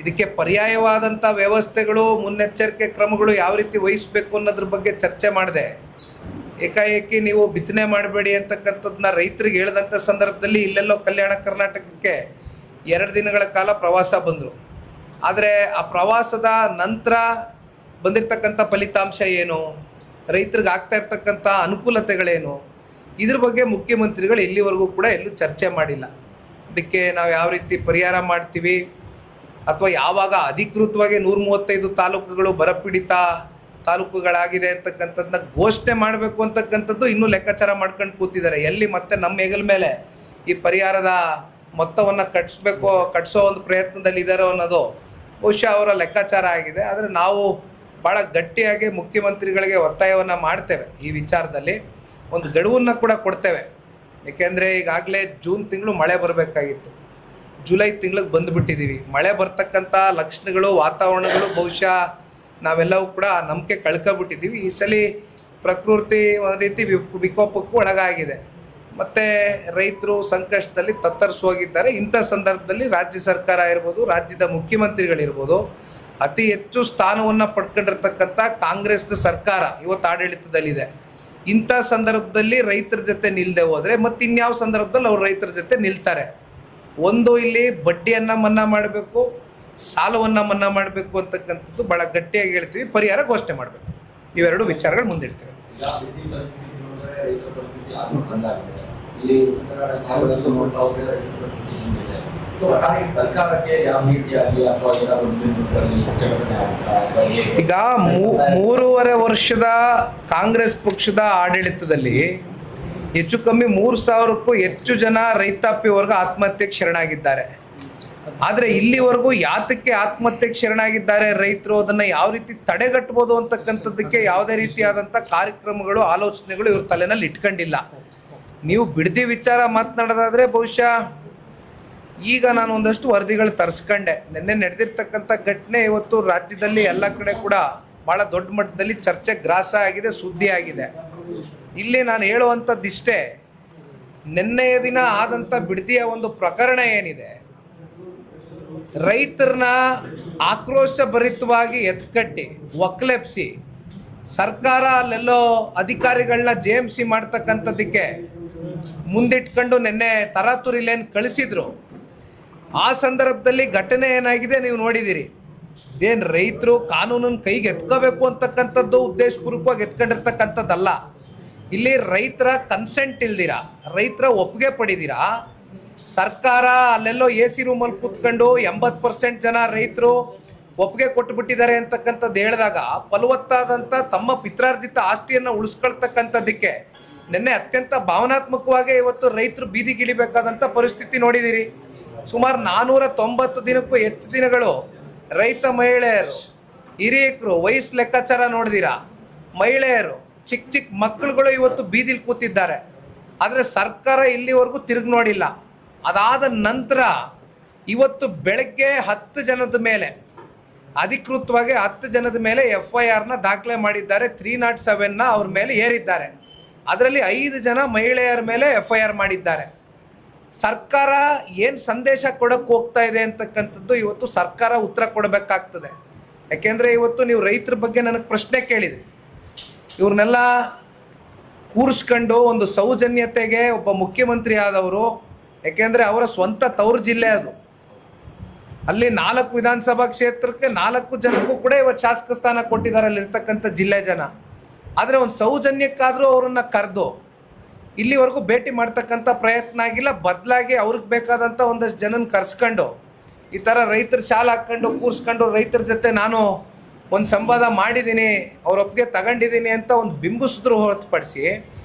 ಇದಕ್ಕೆ ಪರ್ಯಾಯವಾದಂಥ ವ್ಯವಸ್ಥೆಗಳು, ಮುನ್ನೆಚ್ಚರಿಕೆ ಕ್ರಮಗಳು ಯಾವ ರೀತಿ ವಹಿಸಬೇಕು ಅನ್ನೋದ್ರ ಬಗ್ಗೆ ಚರ್ಚೆ ಮಾಡಿದೆ. ಏಕಾಏಕಿ ನೀವು ಬಿತ್ತನೆ ಮಾಡಬೇಡಿ ಅಂತಕ್ಕಂಥದ್ದನ್ನ ರೈತರಿಗೆ ಹೇಳಿದಂಥ ಸಂದರ್ಭದಲ್ಲಿ ಇಲ್ಲೆಲ್ಲೋ ಕಲ್ಯಾಣ ಕರ್ನಾಟಕಕ್ಕೆ 2 ದಿನಗಳ ಕಾಲ ಪ್ರವಾಸ ಬಂದರು. ಆದರೆ ಆ ಪ್ರವಾಸದ ನಂತರ ಬಂದಿರತಕ್ಕಂಥ ಫಲಿತಾಂಶ ಏನು, ರೈತರಿಗೆ ಆಗ್ತಾ ಇರ್ತಕ್ಕಂಥ ಅನುಕೂಲತೆಗಳೇನು, ಇದ್ರ ಬಗ್ಗೆ ಮುಖ್ಯಮಂತ್ರಿಗಳು ಇಲ್ಲಿವರೆಗೂ ಕೂಡ ಎಲ್ಲೂ ಚರ್ಚೆ ಮಾಡಿಲ್ಲ. ಅದಕ್ಕೆ ನಾವು ಯಾವ ರೀತಿ ಪರಿಹಾರ ಮಾಡ್ತೀವಿ ಅಥವಾ ಯಾವಾಗ ಅಧಿಕೃತವಾಗಿ 135 ತಾಲೂಕುಗಳು ಬರಪೀಡಿತ ತಾಲೂಕುಗಳಾಗಿದೆ ಅಂತಕ್ಕಂಥದ್ದನ್ನ ಘೋಷಣೆ ಮಾಡಬೇಕು ಅಂತಕ್ಕಂಥದ್ದು ಇನ್ನೂ ಲೆಕ್ಕಾಚಾರ ಮಾಡ್ಕೊಂಡು ಕೂತಿದ್ದಾರೆ. ಎಲ್ಲಿ ಮತ್ತೆ ನಮ್ಮ ಹೆಗಲ ಮೇಲೆ ಈ ಪರಿಹಾರದ ಮೊತ್ತವನ್ನು ಕಟ್ಟಿಸೋ ಒಂದು ಪ್ರಯತ್ನದಲ್ಲಿ ಇದ್ದಾರೋ ಅನ್ನೋದು ಬಹುಶಃ ಅವರ ಲೆಕ್ಕಾಚಾರ ಆಗಿದೆ. ಆದರೆ ನಾವು ಭಾಳ ಗಟ್ಟಿಯಾಗಿ ಮುಖ್ಯಮಂತ್ರಿಗಳಿಗೆ ಒತ್ತಾಯವನ್ನು ಮಾಡ್ತೇವೆ. ಈ ವಿಚಾರದಲ್ಲಿ ಒಂದು ಗಡುವನ್ನು ಕೂಡ ಕೊಡ್ತೇವೆ. ಏಕೆಂದರೆ ಈಗಾಗಲೇ ಜೂನ್ ತಿಂಗಳು ಮಳೆ ಬರಬೇಕಾಗಿತ್ತು, ಜುಲೈ ತಿಂಗಳಿಗೆ ಬಂದುಬಿಟ್ಟಿದ್ದೀವಿ. ಮಳೆ ಬರ್ತಕ್ಕಂಥ ಲಕ್ಷಣಗಳು, ವಾತಾವರಣಗಳು ಬಹುಶಃ ನಾವೆಲ್ಲವೂ ಕೂಡ ನಂಬಿಕೆ ಕಳ್ಕೊಬಿಟ್ಟಿದ್ದೀವಿ. ಈ ಸಲ ಪ್ರಕೃತಿ ಒಂದು ರೀತಿ ವಿಕೋಪಕ್ಕೂ ಒಳಗಾಗಿದೆ, ಮತ್ತು ರೈತರು ಸಂಕಷ್ಟದಲ್ಲಿ ತತ್ತರಿಸೋಗಿದ್ದಾರೆ. ಇಂಥ ಸಂದರ್ಭದಲ್ಲಿ ರಾಜ್ಯ ಸರ್ಕಾರ ಇರ್ಬೋದು, ರಾಜ್ಯದ ಮುಖ್ಯಮಂತ್ರಿಗಳಿರ್ಬೋದು, ಅತಿ ಹೆಚ್ಚು ಸ್ಥಾನವನ್ನು ಪಡ್ಕೊಂಡಿರ್ತಕ್ಕಂಥ ಕಾಂಗ್ರೆಸ್ನ ಸರ್ಕಾರ ಇವತ್ತು ಆಡಳಿತದಲ್ಲಿದೆ. ಇಂಥ ಸಂದರ್ಭದಲ್ಲಿ ರೈತರ ಜೊತೆ ನಿಲ್ಲದೆ ಹೋದರೆ ಮತ್ತು ಇನ್ಯಾವ ಸಂದರ್ಭದಲ್ಲಿ ಅವ್ರು ರೈತರ ಜೊತೆ ನಿಲ್ತಾರೆ? ಒಂದು, ಇಲ್ಲಿ ಬಡ್ಡಿಯನ್ನು ಮನ್ನಾ ಮಾಡಬೇಕು, ಸಾಲವನ್ನು ಮನ್ನಾ ಮಾಡಬೇಕು ಅಂತಕ್ಕಂಥದ್ದು ಭಾಳ ಗಟ್ಟಿಯಾಗಿ ಹೇಳ್ತೀವಿ. ಪರಿಹಾರ ಘೋಷಣೆ ಮಾಡಬೇಕು. ಇವೆರಡು ವಿಚಾರಗಳು ಮುಂದಿಡ್ತೇವೆ. ಈಗ 3.5 ವರ್ಷದ ಕಾಂಗ್ರೆಸ್ ಪಕ್ಷದ ಆಡಳಿತದಲ್ಲಿ ಹೆಚ್ಚು ಕಮ್ಮಿ 3,000ಕ್ಕೂ ಹೆಚ್ಚು ಜನ ರೈತಾಪಿ ವರ್ಗ ಆತ್ಮಹತ್ಯೆಗೆ ಶರಣಾಗಿದ್ದಾರೆ. ಆದರೆ ಇಲ್ಲಿವರೆಗೂ ಯಾತಕ್ಕೆ ಆತ್ಮಹತ್ಯೆಗೆ ಶರಣಾಗಿದ್ದಾರೆ ರೈತರು, ಅದನ್ನು ಯಾವ ರೀತಿ ತಡೆಗಟ್ಟಬಹುದು ಅಂತಕ್ಕಂಥದ್ದಕ್ಕೆ ಯಾವುದೇ ರೀತಿಯಾದಂಥ ಕಾರ್ಯಕ್ರಮಗಳು, ಆಲೋಚನೆಗಳು ಇವ್ರ ತಲೆನಲ್ಲಿ ಇಟ್ಕೊಂಡಿಲ್ಲ. ನೀವು ಬಿಡದಿ ವಿಚಾರ ಮಾತನಾಡೋದಾದರೆ ಬಹುಶಃ ಈಗ ನಾನು ಒಂದಷ್ಟು ವರದಿಗಳು ತರಿಸ್ಕೊಂಡೆ. ನಿನ್ನೆ ನಡೆದಿರ್ತಕ್ಕಂಥ ಘಟನೆ ಇವತ್ತು ರಾಜ್ಯದಲ್ಲಿ ಎಲ್ಲ ಕಡೆ ಕೂಡ ಭಾಳ ದೊಡ್ಡ ಮಟ್ಟದಲ್ಲಿ ಚರ್ಚೆ ಗ್ರಾಸ ಆಗಿದೆ, ಸುದ್ದಿ ಆಗಿದೆ. ಇಲ್ಲಿ ನಾನು ಹೇಳುವಂಥದ್ದಿಷ್ಟೇ, ನಿನ್ನೆಯ ದಿನ ಆದಂಥ ಬಿಡದಿಯ ಒಂದು ಪ್ರಕರಣ ಏನಿದೆ, ರೈತರನ್ನ ಆಕ್ರೋಶಭರಿತವಾಗಿ ಎತ್ಕಟ್ಟಿ ಒಕ್ಕಲೆಬ್ಸಿ ಸರ್ಕಾರ ಅಲ್ಲೆಲ್ಲೋ ಅಧಿಕಾರಿಗಳನ್ನ JMC ಮಾಡ್ತಕ್ಕಂಥದ್ದಕ್ಕೆ ಮುಂದಿಟ್ಕೊಂಡು ನಿನ್ನೆ ತರಾತುರಿಲೇನು ಕಳಿಸಿದ್ರು. ಆ ಸಂದರ್ಭದಲ್ಲಿ ಘಟನೆ ಏನಾಗಿದೆ ನೀವು ನೋಡಿದ್ದೀರಿ. ಏನು ರೈತರು ಕಾನೂನನ್ನು ಕೈಗೆ ಎತ್ಕೋಬೇಕು ಅಂತಕ್ಕಂಥದ್ದು ಉದ್ದೇಶಪೂರ್ವಕವಾಗಿ ಎತ್ಕೊಂಡಿರ್ತಕ್ಕಂಥದ್ದಲ್ಲ. ಇಲ್ಲಿ ರೈತರ ಕನ್ಸೆಂಟ್ ಇಲ್ದಿರ, ರೈತರ ಒಪ್ಪಿಗೆ ಪಡಿದಿರಾ ಸರ್ಕಾರ ಅಲ್ಲೆಲ್ಲೋ AC ರೂಮಲ್ಲಿ ಕೂತ್ಕೊಂಡು 80% ಜನ ರೈತರು ಒಪ್ಪಿಗೆ ಕೊಟ್ಟುಬಿಟ್ಟಿದ್ದಾರೆ ಅಂತಕ್ಕಂಥದ್ದು ಹೇಳಿದಾಗ ಫಲವತ್ತಾದಂಥ ತಮ್ಮ ಪಿತ್ರಾರ್ಜಿತ ಆಸ್ತಿಯನ್ನು ಉಳಿಸ್ಕೊಳ್ತಕ್ಕಂಥದ್ದಕ್ಕೆ ನಿನ್ನೆ ಅತ್ಯಂತ ಭಾವನಾತ್ಮಕವಾಗಿ ಇವತ್ತು ರೈತರು ಬೀದಿಗಿಳಿಬೇಕಾದಂಥ ಪರಿಸ್ಥಿತಿ ನೋಡಿದ್ದೀರಿ. ಸುಮಾರು 490 ದಿನಕ್ಕೂ ಹೆಚ್ಚು ದಿನಗಳು ರೈತ ಮಹಿಳೆಯರು, ಹಿರಿಯಕರು, ವಯಸ್ಸು ಲೆಕ್ಕಾಚಾರ ನೋಡಿದಿರಾ, ಮಹಿಳೆಯರು, ಚಿಕ್ಕ ಚಿಕ್ಕ ಮಕ್ಕಳುಗಳು ಇವತ್ತು ಬೀದಿಲಿ ಕೂತಿದ್ದಾರೆ. ಆದರೆ ಸರ್ಕಾರ ಇಲ್ಲಿವರೆಗೂ ತಿರುಗಿ ನೋಡಿಲ್ಲ. ಅದಾದ ನಂತರ ಇವತ್ತು ಬೆಳಗ್ಗೆ 10 ಜನದ ಮೇಲೆ ಅಧಿಕೃತವಾಗಿ 10 ಜನದ ಮೇಲೆ FIRನ ದಾಖಲೆ ಮಾಡಿದ್ದಾರೆ. 307ನ ಅವ್ರ ಮೇಲೆ ಏರಿದ್ದಾರೆ. ಅದರಲ್ಲಿ 5 ಜನ ಮಹಿಳೆಯರ ಮೇಲೆ FIR ಮಾಡಿದ್ದಾರೆ. ಸರ್ಕಾರ ಏನು ಸಂದೇಶ ಕೊಡಕ್ಕೆ ಹೋಗ್ತಾ ಇದೆ ಅಂತಕ್ಕಂಥದ್ದು ಇವತ್ತು ಸರ್ಕಾರ ಉತ್ತರ ಕೊಡಬೇಕಾಗ್ತದೆ. ಯಾಕೆಂದರೆ ಇವತ್ತು ನೀವು ರೈತರ ಬಗ್ಗೆ ನನಗೆ ಪ್ರಶ್ನೆ ಕೇಳಿದ್ರಿ. ಇವ್ರನ್ನೆಲ್ಲ ಕೂರಿಸ್ಕೊಂಡು ಒಂದು ಸೌಜನ್ಯತೆಗೆ ಒಬ್ಬ ಮುಖ್ಯಮಂತ್ರಿ ಆದವರು, ಯಾಕೆಂದರೆ ಅವರ ಸ್ವಂತ ತವರು ಜಿಲ್ಲೆ ಅದು. ಅಲ್ಲಿ 4 ವಿಧಾನಸಭಾ ಕ್ಷೇತ್ರಕ್ಕೆ 4 ಜನಕ್ಕೂ ಕೂಡ ಇವತ್ತು ಶಾಸಕ ಸ್ಥಾನ ಕೊಟ್ಟಿದ್ದಾರೆ ಅಲ್ಲಿರ್ತಕ್ಕಂಥ ಜಿಲ್ಲೆ ಜನ. ಆದರೆ ಒಂದು ಸೌಜನ್ಯಕ್ಕಾದರೂ ಅವರನ್ನು ಕರೆದು ಇಲ್ಲಿವರೆಗೂ ಭೇಟಿ ಮಾಡ್ತಕ್ಕಂಥ ಪ್ರಯತ್ನ ಆಗಿಲ್ಲ. ಬದಲಾಗಿ ಅವ್ರಿಗೆ ಬೇಕಾದಂಥ ಒಂದಷ್ಟು ಜನನ ಕರೆಸ್ಕೊಂಡು ಈ ಥರ ರೈತರ ಶಾಲೆ ಹಾಕ್ಕೊಂಡು ಕೂರಿಸ್ಕೊಂಡು ರೈತರ ಜೊತೆ ನಾನು ಒಂದು ಸಂವಾದ ಮಾಡಿದ್ದೀನಿ, ಅವ್ರ ಒಪ್ಪಿಗೆ ತಗೊಂಡಿದ್ದೀನಿ ಅಂತ ಒಂದು ಬಿಂಬಿಸಿದ್ರು ಹೊರತುಪಡಿಸಿ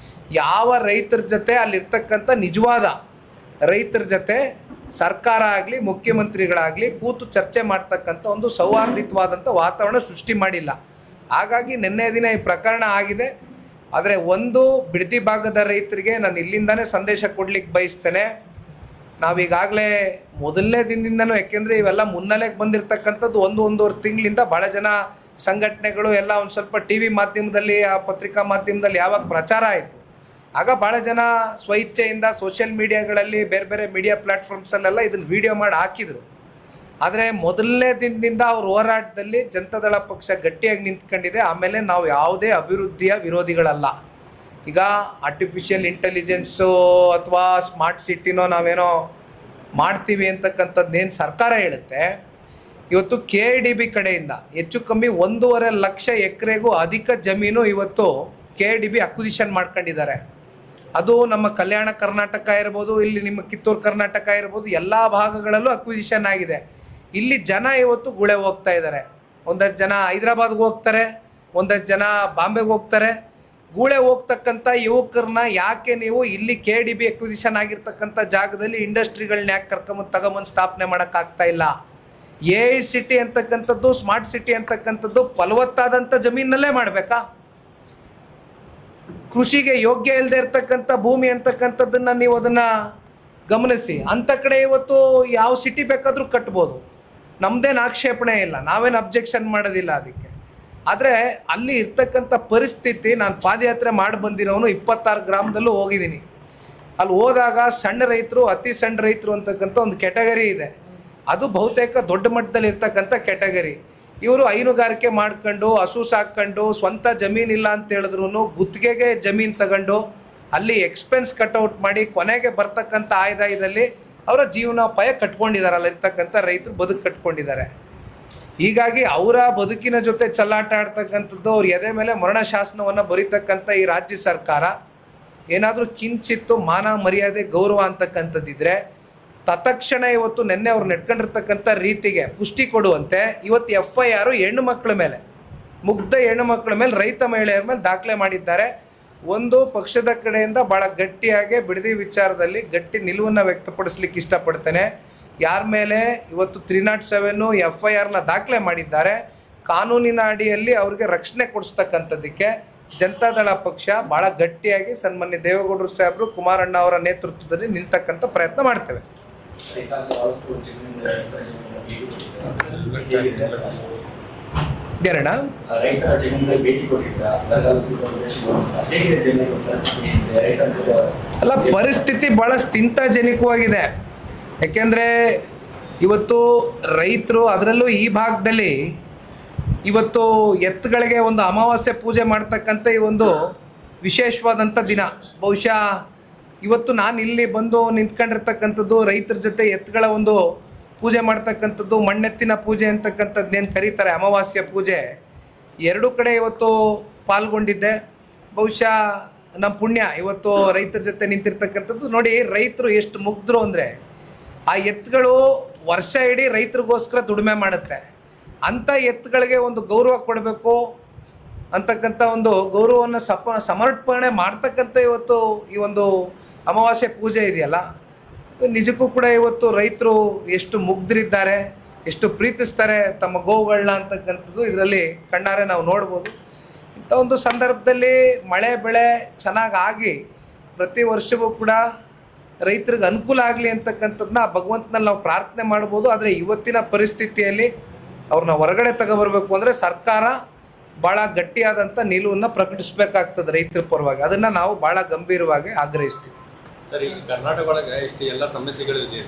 ಯಾವ ರೈತರ ಜೊತೆ ಅಲ್ಲಿರ್ತಕ್ಕಂಥ ನಿಜವಾದ ರೈತರ ಜೊತೆ ಸರ್ಕಾರ ಆಗಲಿ ಮುಖ್ಯಮಂತ್ರಿಗಳಾಗಲಿ ಕೂತು ಚರ್ಚೆ ಮಾಡ್ತಕ್ಕಂಥ ಒಂದು ಸೌಹಾರ್ದಿತವಾದಂಥ ವಾತಾವರಣ ಸೃಷ್ಟಿ ಮಾಡಿಲ್ಲ. ಹಾಗಾಗಿ ನಿನ್ನೆ ದಿನ ಈ ಪ್ರಕರಣ ಆಗಿದೆ. ಆದರೆ ಒಂದು ಬಿಡದಿ ಭಾಗದ ರೈತರಿಗೆ ನಾನು ಇಲ್ಲಿಂದಾನೇ ಸಂದೇಶ ಕೊಡ್ಲಿಕ್ಕೆ ಬಯಸ್ತೇನೆ. ನಾವೀಗಾಗಲೇ ಮೊದಲನೇ ದಿನದಿಂದನೂ, ಯಾಕೆಂದರೆ ಇವೆಲ್ಲ ಮುನ್ನೆಲೆಗೆ ಬಂದಿರತಕ್ಕಂಥದ್ದು 1-1.5 ತಿಂಗಳಿಂದ ಭಾಳ ಜನ ಸಂಘಟನೆಗಳು ಎಲ್ಲ ಒಂದು ಸ್ವಲ್ಪ TV ಮಾಧ್ಯಮದಲ್ಲಿ, ಆ ಪತ್ರಿಕಾ ಮಾಧ್ಯಮದಲ್ಲಿ ಯಾವಾಗ ಪ್ರಚಾರ ಆಯಿತು ಆಗ ಭಾಳ ಜನ ಸ್ವಇಚ್ಛೆಯಿಂದ ಸೋಷಿಯಲ್ ಮೀಡಿಯಾಗಳಲ್ಲಿ ಬೇರೆ ಬೇರೆ ಮೀಡಿಯಾ ಪ್ಲ್ಯಾಟ್ಫಾರ್ಮ್ಸಲ್ಲೆಲ್ಲ ಇದನ್ನು ವಿಡಿಯೋ ಮಾಡಿ ಹಾಕಿದರು. ಆದರೆ ಮೊದಲನೇ ದಿನದಿಂದ ಅವ್ರ ಹೋರಾಟದಲ್ಲಿ ಜನತಾದಳ ಪಕ್ಷ ಗಟ್ಟಿಯಾಗಿ ನಿಂತ್ಕೊಂಡಿದೆ. ಆಮೇಲೆ ನಾವು ಯಾವುದೇ ಅಭಿವೃದ್ಧಿಯ ವಿರೋಧಿಗಳಲ್ಲ. ಈಗ ಆರ್ಟಿಫಿಷಿಯಲ್ ಇಂಟೆಲಿಜೆನ್ಸು ಅಥವಾ ಸ್ಮಾರ್ಟ್ ಸಿಟಿನೋ ನಾವೇನೋ ಮಾಡ್ತೀವಿ ಅಂತಕ್ಕಂಥದ್ದೇನು ಸರ್ಕಾರ ಹೇಳುತ್ತೆ. ಇವತ್ತು KIDB ಕಡೆಯಿಂದ ಹೆಚ್ಚು ಕಮ್ಮಿ 1.5 ಲಕ್ಷ ಎಕರೆಗೂ ಅಧಿಕ ಜಮೀನು ಇವತ್ತು KIDB ಅಕ್ವಿಸಿಷನ್ ಮಾಡ್ಕೊಂಡಿದ್ದಾರೆ. ಅದು ನಮ್ಮ ಕಲ್ಯಾಣ ಕರ್ನಾಟಕ ಇರ್ಬೋದು, ಇಲ್ಲಿ ನಿಮ್ಮ ಕಿತ್ತೂರು ಕರ್ನಾಟಕ ಇರ್ಬೋದು, ಎಲ್ಲ ಭಾಗಗಳಲ್ಲೂ ಅಕ್ವಿಸಿಷನ್ ಆಗಿದೆ. ಇಲ್ಲಿ ಜನ ಇವತ್ತು ಗುಳೆ ಹೋಗ್ತಾ ಇದ್ದಾರೆ. ಒಂದಷ್ಟು ಜನ ಹೈದರಾಬಾದ್ಗೆ ಹೋಗ್ತಾರೆ, ಒಂದಷ್ಟು ಜನ ಬಾಂಬೆಗೆ ಹೋಗ್ತಾರೆ. ಗೂಳೆ ಹೋಗ್ತಕ್ಕಂಥ ಯುವಕರನ್ನ ಯಾಕೆ ನೀವು ಇಲ್ಲಿ KIDB ಅಕ್ವಿಸಿಷನ್ ಆಗಿರ್ತಕ್ಕಂಥ ಜಾಗದಲ್ಲಿ ಇಂಡಸ್ಟ್ರಿಗಳನ್ನ ಯಾಕೆ ತಗೊಂಬಂದು ಸ್ಥಾಪನೆ ಮಾಡೋಕ್ಕಾಗ್ತಾ ಇಲ್ಲ? AI ಸಿಟಿ ಅಂತಕ್ಕಂಥದ್ದು, ಸ್ಮಾರ್ಟ್ ಸಿಟಿ ಅಂತಕ್ಕಂಥದ್ದು ಫಲವತ್ತಾದಂಥ ಜಮೀನಲ್ಲೇ ಮಾಡಬೇಕಾ? ಕೃಷಿಗೆ ಯೋಗ್ಯ ಇಲ್ಲದೆ ಇರ್ತಕ್ಕಂಥ ಭೂಮಿ ಅಂತಕ್ಕಂಥದ್ದನ್ನು ನೀವು ಅದನ್ನು ಗಮನಿಸಿ. ಅಂಥ ಕಡೆ ಇವತ್ತು ಯಾವ ಸಿಟಿ ಬೇಕಾದರೂ ಕಟ್ಬೋದು, ನಮ್ಮದೇನು ಆಕ್ಷೇಪಣೆ ಇಲ್ಲ, ನಾವೇನು ಅಬ್ಜೆಕ್ಷನ್ ಮಾಡೋದಿಲ್ಲ ಅದಕ್ಕೆ. ಆದರೆ ಅಲ್ಲಿ ಇರ್ತಕ್ಕಂಥ ಪರಿಸ್ಥಿತಿ, ನಾನು ಪಾದಯಾತ್ರೆ ಮಾಡಿ ಬಂದಿರೋನು 26 ಗ್ರಾಮದಲ್ಲೂ ಹೋಗಿದ್ದೀನಿ. ಅಲ್ಲಿ ಹೋದಾಗ ಸಣ್ಣ ರೈತರು, ಅತಿ ಸಣ್ಣ ರೈತರು ಅಂತಕ್ಕಂಥ ಒಂದು ಕೆಟಗರಿ ಇದೆ. ಅದು ಬಹುತೇಕ ದೊಡ್ಡ ಮಟ್ಟದಲ್ಲಿ ಇರ್ತಕ್ಕಂಥ ಕೆಟಗರಿ. ಇವರು ಹೈನುಗಾರಿಕೆ ಮಾಡ್ಕೊಂಡು, ಹಸು ಸಾಕೊಂಡು, ಸ್ವಂತ ಜಮೀನಿಲ್ಲ ಅಂತ ಹೇಳಿದ್ರು ಗುತ್ತಿಗೆಗೆ ಜಮೀನು ತಗೊಂಡು ಅಲ್ಲಿ ಎಕ್ಸ್ಪೆನ್ಸ್ ಕಟ್ಔಟ್ ಮಾಡಿ ಕೊನೆಗೆ ಬರ್ತಕ್ಕಂಥ ಆದಾಯದಲ್ಲಿ ಅವರ ಜೀವನೋಪಾಯ ಕಟ್ಕೊಂಡಿದ್ದಾರೆ. ಅಲ್ಲಿರ್ತಕ್ಕಂಥ ರೈತರು ಬದುಕು ಕಟ್ಕೊಂಡಿದ್ದಾರೆ. ಹೀಗಾಗಿ ಅವರ ಬದುಕಿನ ಜೊತೆ ಚಲ್ಲಾಟ ಆಡ್ತಕ್ಕಂಥದ್ದು, ಅವ್ರ ಎದೆ ಮೇಲೆ ಮರಣ ಶಾಸನವನ್ನು ಬರೀತಕ್ಕಂಥ ಈ ರಾಜ್ಯ ಸರ್ಕಾರ ಏನಾದರೂ ಕಿಂಚಿತ್ತು ಮಾನ ಮರ್ಯಾದೆ ಗೌರವ ಅಂತಕ್ಕಂಥದ್ದಿದ್ರೆ ತತ್ಕ್ಷಣ ಇವತ್ತು ನಿನ್ನೆ ಅವ್ರು ನಡ್ಕೊಂಡಿರ್ತಕ್ಕಂಥ ರೀತಿಗೆ ಪುಷ್ಟಿ ಕೊಡುವಂತೆ ಇವತ್ತು FIR ಹೆಣ್ಣು ಮಕ್ಕಳ ಮೇಲೆ, ಮುಗ್ಧ ಹೆಣ್ಣು ಮಕ್ಕಳ ಮೇಲೆ, ರೈತ ಮಹಿಳೆಯರ ಮೇಲೆ ದಾಖಲೆ ಮಾಡಿದ್ದಾರೆ. ಒಂದು ಪಕ್ಷದ ಕಡೆಯಿಂದ ಭಾಳ ಗಟ್ಟಿಯಾಗಿ ಬಿಡದಿ ವಿಚಾರದಲ್ಲಿ ಗಟ್ಟಿ ನಿಲುವನ್ನು ವ್ಯಕ್ತಪಡಿಸ್ಲಿಕ್ಕೆ ಇಷ್ಟಪಡ್ತೇನೆ. ಯಾರ ಮೇಲೆ ಇವತ್ತು 307 FIRನ ದಾಖಲೆ ಮಾಡಿದ್ದಾರೆ, ಕಾನೂನಿನ ಅಡಿಯಲ್ಲಿ ಅವ್ರಿಗೆ ರಕ್ಷಣೆ ಕೊಡಿಸ್ತಕ್ಕಂಥದ್ದಕ್ಕೆ ಜನತಾದಳ ಪಕ್ಷ ಭಾಳ ಗಟ್ಟಿಯಾಗಿ ಸನ್ಮಾನ್ಯ ದೇವೇಗೌಡರು ಸಾಹೇಬರು, ಕುಮಾರಣ್ಣ ಅವರ ನೇತೃತ್ವದಲ್ಲಿ ನಿಲ್ತಕ್ಕಂಥ ಪ್ರಯತ್ನ ಮಾಡ್ತೇವೆ. ಏನಣ್ಣ? ಅಲ್ಲ, ಪರಿಸ್ಥಿತಿ ಭಾಳ ಚಿಂತಾಜನಕವಾಗಿದೆ. ಯಾಕೆಂದರೆ ಇವತ್ತು ರೈತರು, ಅದರಲ್ಲೂ ಈ ಭಾಗದಲ್ಲಿ ಇವತ್ತು ಎತ್ತುಗಳಿಗೆ ಒಂದು ಅಮಾವಾಸ್ಯೆ ಪೂಜೆ ಮಾಡ್ತಕ್ಕಂಥ ಈ ಒಂದು ವಿಶೇಷವಾದಂಥ ದಿನ. ಬಹುಶಃ ಇವತ್ತು ನಾನು ಇಲ್ಲಿ ಬಂದು ನಿಂತ್ಕೊಂಡಿರ್ತಕ್ಕಂಥದ್ದು ರೈತರ ಜೊತೆ ಎತ್ತುಗಳ ಒಂದು ಪೂಜೆ ಮಾಡ್ತಕ್ಕಂಥದ್ದು, ಮಣ್ಣೆತ್ತಿನ ಪೂಜೆ ಅಂತಕ್ಕಂಥದ್ದನ್ನೇನು ಕರೀತಾರೆ ಅಮಾವಾಸ್ಯೆ ಪೂಜೆ, ಎರಡೂ ಕಡೆ ಇವತ್ತು ಪಾಲ್ಗೊಂಡಿದ್ದೆ. ಬಹುಶಃ ನಮ್ಮ ಪುಣ್ಯ ಇವತ್ತು ರೈತರ ಜೊತೆ ನಿಂತಿರ್ತಕ್ಕಂಥದ್ದು. ನೋಡಿ, ರೈತರು ಎಷ್ಟು ಮುಗ್ಧರು ಅಂದರೆ, ಆ ಎತ್ತುಗಳು ವರ್ಷ ಇಡೀ ರೈತರಿಗೋಸ್ಕರ ದುಡಿಮೆ ಮಾಡುತ್ತೆ. ಅಂಥ ಎತ್ತುಗಳಿಗೆ ಒಂದು ಗೌರವ ಕೊಡಬೇಕು ಅಂತಕ್ಕಂಥ ಒಂದು ಗೌರವವನ್ನು ಸಮರ್ಪಣೆ ಮಾಡ್ತಕ್ಕಂಥ ಇವತ್ತು ಈ ಒಂದು ಅಮಾವಾಸ್ಯೆ ಪೂಜೆ ಇದೆಯಲ್ಲ, ನಿಜಕ್ಕೂ ಕೂಡ ಇವತ್ತು ರೈತರು ಎಷ್ಟು ಮುಗ್ಧರಿದ್ದಾರೆ, ಎಷ್ಟು ಪ್ರೀತಿಸ್ತಾರೆ ತಮ್ಮ ಗೋವುಗಳನ್ನ ಅಂತಕ್ಕಂಥದ್ದು ಇದರಲ್ಲಿ ಕಣ್ಣಾರೆ ನಾವು ನೋಡ್ಬೋದು. ಇಂಥ ಒಂದು ಸಂದರ್ಭದಲ್ಲಿ ಮಳೆ ಬೆಳೆ ಚೆನ್ನಾಗಿ ಪ್ರತಿ ವರ್ಷವೂ ಕೂಡ ರೈತರಿಗೆ ಅನುಕೂಲ ಆಗಲಿ ಅಂತಕ್ಕಂಥದ್ದನ್ನ ಭಗವಂತನಲ್ಲಿ ನಾವು ಪ್ರಾರ್ಥನೆ ಮಾಡ್ಬೋದು. ಆದರೆ ಇವತ್ತಿನ ಪರಿಸ್ಥಿತಿಯಲ್ಲಿ ಅವ್ರನ್ನ ಹೊರಗಡೆ ತಗೊಬರ್ಬೇಕು ಅಂದರೆ ಸರ್ಕಾರ ಭಾಳ ಗಟ್ಟಿಯಾದಂಥ ನಿಲುವನ್ನು ಪ್ರಕಟಿಸಬೇಕಾಗ್ತದೆ ರೈತರ ಪರವಾಗಿ. ಅದನ್ನು ನಾವು ಭಾಳ ಗಂಭೀರವಾಗಿ ಆಗ್ರಹಿಸ್ತೀವಿ. ಸರ್, ಈ ಕರ್ನಾಟಕ ಒಳಗೆ ಇಷ್ಟು ಎಲ್ಲ ಸಮಸ್ಯೆಗಳು ಇದೆ,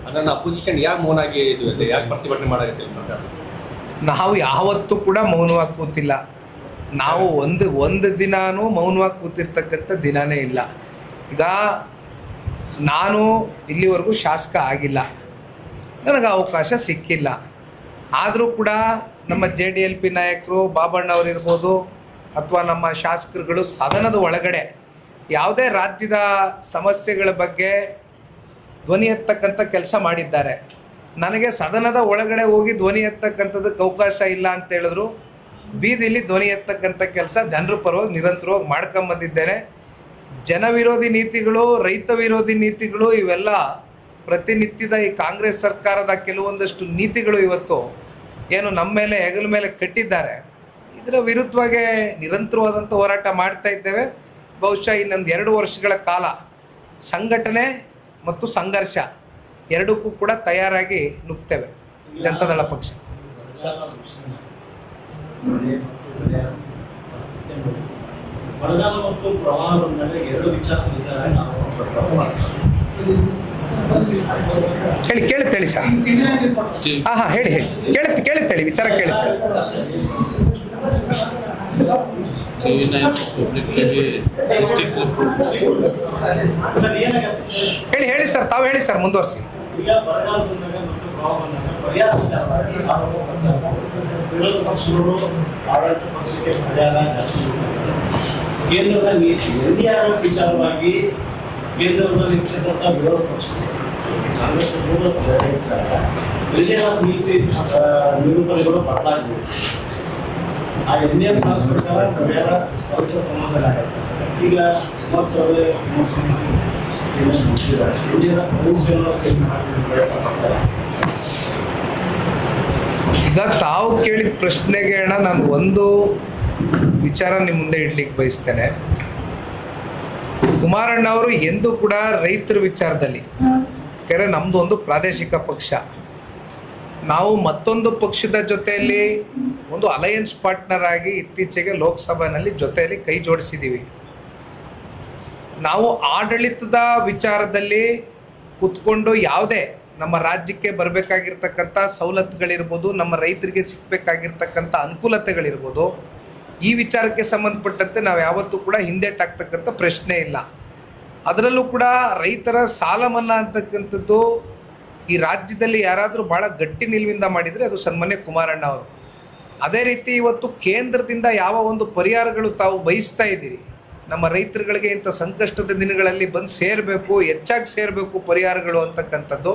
ಅದನ್ನು ಅಪೋಸಿಷನ್ ಯಾಕೆ ಮೌನಾಗಿ ಇದು ಯಾಕೆ ಪ್ರತಿಭಟನೆ ಮಾಡಾಕತ್ತಿಲ್ಲ ಸರ್ಕಾರ? ನಾವು ಯಾವತ್ತೂ ಕೂಡ ಮೌನವಾಗಿ ಕೂತಿಲ್ಲ. ನಾವು ಒಂದು ದಿನಾನೂ ಮೌನವಾಗಿ ಕೂತಿರ್ತಕ್ಕಂಥ ದಿನವೇ ಇಲ್ಲ. ಈಗ ನಾನು ಇಲ್ಲಿವರೆಗೂ ಶಾಸಕ ಆಗಿಲ್ಲ, ನನಗೆ ಅವಕಾಶ ಸಿಕ್ಕಿಲ್ಲ. ಆದರೂ ಕೂಡ ನಮ್ಮ JDLP ನಾಯಕರು ಬಾಬಣ್ಣವ್ರು ಇರ್ಬೋದು ಅಥವಾ ನಮ್ಮ ಶಾಸಕರುಗಳು ಸದನದ ಒಳಗಡೆ ಯಾವುದೇ ರಾಜ್ಯದ ಸಮಸ್ಯೆಗಳ ಬಗ್ಗೆ ಧ್ವನಿ ಎತ್ತಕ್ಕಂಥ ಕೆಲಸ ಮಾಡಿದ್ದಾರೆ. ನನಗೆ ಸದನದ ಒಳಗಡೆ ಹೋಗಿ ಧ್ವನಿ ಎತ್ತಕ್ಕಂಥದ್ದಕ್ಕೆ ಅವಕಾಶ ಇಲ್ಲ ಅಂತ ಹೇಳಿದ್ರು. ಬೀದಿಲಿ ಧ್ವನಿ ಎತ್ತಕ್ಕಂಥ ಕೆಲಸ ಜನರ ಪರವಾಗಿ ನಿರಂತರವಾಗಿ ಮಾಡ್ಕೊಂಬಂದಿದ್ದೇನೆ. ಜನ ವಿರೋಧಿ ನೀತಿಗಳು, ರೈತ ವಿರೋಧಿ ನೀತಿಗಳು, ಇವೆಲ್ಲ ಪ್ರತಿನಿತ್ಯದ ಈ ಕಾಂಗ್ರೆಸ್ ಸರ್ಕಾರದ ಕೆಲವೊಂದಷ್ಟು ನೀತಿಗಳು ಇವತ್ತು ಏನು ನಮ್ಮ ಮೇಲೆ ಹೆಗಲ ಮೇಲೆ ಕಟ್ಟಿದ್ದಾರೆ. ಇದರ ವಿರುದ್ಧವಾಗಿ ನಿರಂತರವಾದಂಥ ಹೋರಾಟ ಮಾಡ್ತಾ ಇದ್ದೇವೆ. ಬಹುಶಃ ಇನ್ನೊಂದು 2 ವರ್ಷಗಳ ಕಾಲ ಸಂಘಟನೆ ಮತ್ತು ಸಂಘರ್ಷ ಎರಡಕ್ಕೂ ಕೂಡ ತಯಾರಾಗಿ ನುಗ್ತೇವೆ ಜನತಾದಳ ಪಕ್ಷ. ಬರಗಾಲ ಮತ್ತು ಪ್ರವಾಹ ಬಂದಾಗ ಎರಡು ವಿಚಾರ ಕೇಳಿ ಸರ್. ಹಾಂ ಹೇಳಿ ಕೇಳುತ್ತೇಳಿ ವಿಚಾರ ಕೇಳುತ್ತೆ. ಹೇಳಿ ಸರ್, ತಾವು ಹೇಳಿ ಸರ್, ಮುಂದುವರಿಸಿ. ಈಗ ಬರಗಾಲ ಬಂದಾಗ ಮತ್ತು ಪ್ರವಾಹ ಬಂದಾಗ ಪರಿಹಾರ ವಿಚಾರವಾಗಿ ವಿರೋಧ ಪಕ್ಷಗಳು ಆಡಳಿತ ಪಕ್ಷಕ್ಕೆ ಪರಿಹಾರ ಜಾಸ್ತಿ ಕೇಂದ್ರದ ನೀತಿ NDRF ವಿಚಾರವಾಗಿ ಕೇಂದ್ರದಲ್ಲಿ ವಿರೋಧ ಪಕ್ಷ ಕಾಂಗ್ರೆಸ್ NDRF ನೀತಿ ನಿರೂಪಣೆಗಳು ಬದಲಾಗಿವೆ. ಆ NDRF ಪ್ರಕಾರ ಪರಿಹಾರ ಸ್ವಲ್ಪ ಪ್ರಮಾಣದಲ್ಲಾಗುತ್ತೆ. ಈಗ ಈಗ ತಾವು ಕೇಳಿದ ಪ್ರಶ್ನೆಗೆ ನಾನು ಒಂದು ವಿಚಾರ ನಿಮ್ಮ ಮುಂದೆ ಇಡ್ಲಿಕ್ಕೆ ಬಯಸ್ತೇನೆ. ಕುಮಾರಣ್ಣ ಅವರು ಎಂದೂ ಕೂಡ ರೈತರ ವಿಚಾರದಲ್ಲಿ, ಯಾಕಂದರೆ ನಮ್ಮದು ಒಂದು ಪ್ರಾದೇಶಿಕ ಪಕ್ಷ, ನಾವು ಮತ್ತೊಂದು ಪಕ್ಷದ ಜೊತೆಯಲ್ಲಿ ಒಂದು ಅಲಯನ್ಸ್ ಪಾರ್ಟ್ನರ್ ಆಗಿ ಇತ್ತೀಚೆಗೆ ಲೋಕಸಭೆಯಲ್ಲಿ ಜೊತೆಯಲ್ಲಿ ಕೈ ಜೋಡಿಸಿದ್ದೀವಿ. ನಾವು ಆಡಳಿತದ ವಿಚಾರದಲ್ಲಿ ಕೂತ್ಕೊಂಡು ಯಾವುದೇ ನಮ್ಮ ರಾಜ್ಯಕ್ಕೆ ಬರಬೇಕಾಗಿರ್ತಕ್ಕಂಥ ಸವಲತ್ತುಗಳಿರ್ಬೋದು, ನಮ್ಮ ರೈತರಿಗೆ ಸಿಗಬೇಕಾಗಿರ್ತಕ್ಕಂಥ ಅನುಕೂಲತೆಗಳಿರ್ಬೋದು, ಈ ವಿಚಾರಕ್ಕೆ ಸಂಬಂಧಪಟ್ಟಂತೆ ನಾವು ಯಾವತ್ತೂ ಕೂಡ ಹಿಂದೆಟಾಗ್ತಕ್ಕಂಥ ಪ್ರಶ್ನೆ ಇಲ್ಲ. ಅದರಲ್ಲೂ ಕೂಡ ರೈತರ ಸಾಲ ಮನ್ನಾ ಅಂತಕ್ಕಂಥದ್ದು ಈ ರಾಜ್ಯದಲ್ಲಿ ಯಾರಾದರೂ ಭಾಳ ಗಟ್ಟಿ ನಿಲುವಿಂದ ಮಾಡಿದರೆ ಅದು ಸನ್ಮಾನ್ಯ ಕುಮಾರಣ್ಣ ಅವರು. ಅದೇ ರೀತಿ ಇವತ್ತು ಕೇಂದ್ರದಿಂದ ಯಾವ ಒಂದು ಪರಿಹಾರಗಳು ತಾವು ಬಯಸ್ತಾ ಇದ್ದೀರಿ, ನಮ್ಮ ರೈತರುಗಳಿಗೆ ಇಂಥ ಸಂಕಷ್ಟದ ದಿನಗಳಲ್ಲಿ ಬಂದು ಸೇರಬೇಕು, ಹೆಚ್ಚಾಗಿ ಸೇರಬೇಕು ಪರಿಹಾರಗಳು ಅಂತಕ್ಕಂಥದ್ದು,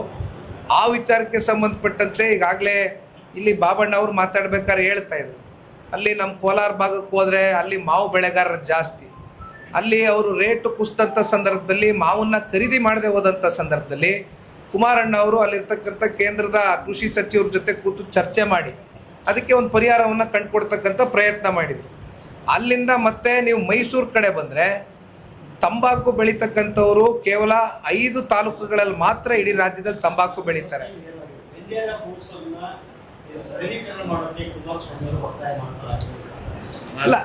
ಆ ವಿಚಾರಕ್ಕೆ ಸಂಬಂಧಪಟ್ಟಂತೆ ಈಗಾಗಲೇ ಇಲ್ಲಿ ಬಾಬಣ್ಣ ಅವರು ಮಾತಾಡ್ಬೇಕಾದ್ರೆ ಹೇಳ್ತಾಯಿದ್ರು, ಅಲ್ಲಿ ನಮ್ಮ ಕೋಲಾರ ಭಾಗಕ್ಕೆ ಹೋದರೆ ಅಲ್ಲಿ ಮಾವು ಬೆಳೆಗಾರರು ಜಾಸ್ತಿ, ಅಲ್ಲಿ ಅವರು ರೇಟು ಕುಸಿದಂಥ ಸಂದರ್ಭದಲ್ಲಿ ಮಾವನ್ನು ಖರೀದಿ ಮಾಡದೆ ಹೋದಂಥ ಸಂದರ್ಭದಲ್ಲಿ ಕುಮಾರಣ್ಣ ಅವರು ಅಲ್ಲಿರ್ತಕ್ಕಂಥ ಕೇಂದ್ರದ ಕೃಷಿ ಸಚಿವರ ಜೊತೆ ಕೂತು ಚರ್ಚೆ ಮಾಡಿ ಅದಕ್ಕೆ ಒಂದು ಪರಿಹಾರವನ್ನು ಕಂಡುಕೊಡ್ತಕ್ಕಂಥ ಪ್ರಯತ್ನ ಮಾಡಿದರು. ಅಲ್ಲಿಂದ ಮತ್ತೆ ನೀವು ಮೈಸೂರು ಕಡೆ ಬಂದರೆ ತಂಬಾಕು ಬೆಳೀತಕ್ಕಂಥವರು ಕೇವಲ 5 ತಾಲೂಕುಗಳಲ್ಲಿ ಮಾತ್ರ ಇಡೀ ರಾಜ್ಯದಲ್ಲಿ ತಂಬಾಕು ಬೆಳೀತಾರೆ. ಅಲ್ಲ,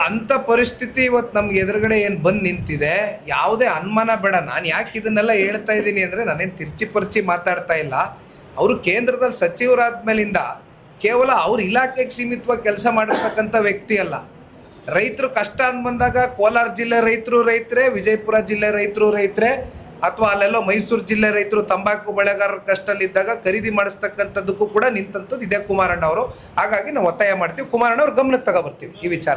ಅಂಥ ಪರಿಸ್ಥಿತಿ ಇವತ್ತು ನಮ್ಗೆ ಎದುರುಗಡೆ ಏನು ಬಂದು ನಿಂತಿದೆ, ಯಾವುದೇ ಅನುಮಾನ ಬೇಡ. ನಾನು ಯಾಕೆ ಇದನ್ನೆಲ್ಲ ಹೇಳ್ತಾ ಇದ್ದೀನಿ ಅಂದರೆ ನಾನೇನು ತಿರ್ಚಿ ಪರಿಚಿ ಮಾತಾಡ್ತಾ ಇಲ್ಲ. ಅವರು ಕೇಂದ್ರದಲ್ಲಿ ಸಚಿವರಾದ ಮೇಲಿಂದ ಕೇವಲ ಅವ್ರ ಇಲಾಖೆಗೆ ಸೀಮಿತವಾಗಿ ಕೆಲಸ ಮಾಡಿರ್ತಕ್ಕಂಥ ವ್ಯಕ್ತಿ ಅಲ್ಲ. ರೈತರು ಕಷ್ಟ ಅಂತ ಬಂದಾಗ ಕೋಲಾರ ಜಿಲ್ಲೆ ರೈತರೇ, ವಿಜಯಪುರ ಜಿಲ್ಲೆ ರೈತರೇ, ಅಥವಾ ಅಲ್ಲೆಲ್ಲೋ ಮೈಸೂರು ಜಿಲ್ಲೆ ರೈತರು ತಂಬಾಕು ಬೆಳೆಗಾರರ ಕಷ್ಟದಲ್ಲಿದ್ದಾಗ ಖರೀದಿ ಮಾಡಿಸ್ತಕ್ಕಂಥದ್ದಕ್ಕೂ ಕೂಡ ನಿಂತಂಥದ್ದು ಇದೇ ಕುಮಾರಣ್ಣ ಅವರು. ಹಾಗಾಗಿ ನಾವು ಒತ್ತಾಯ ಮಾಡ್ತೀವಿ, ಕುಮಾರಣ್ಣ ಅವ್ರ ಗಮನಕ್ಕೆ ತಗೊಬರ್ತೀವಿ ಈ ವಿಚಾರ.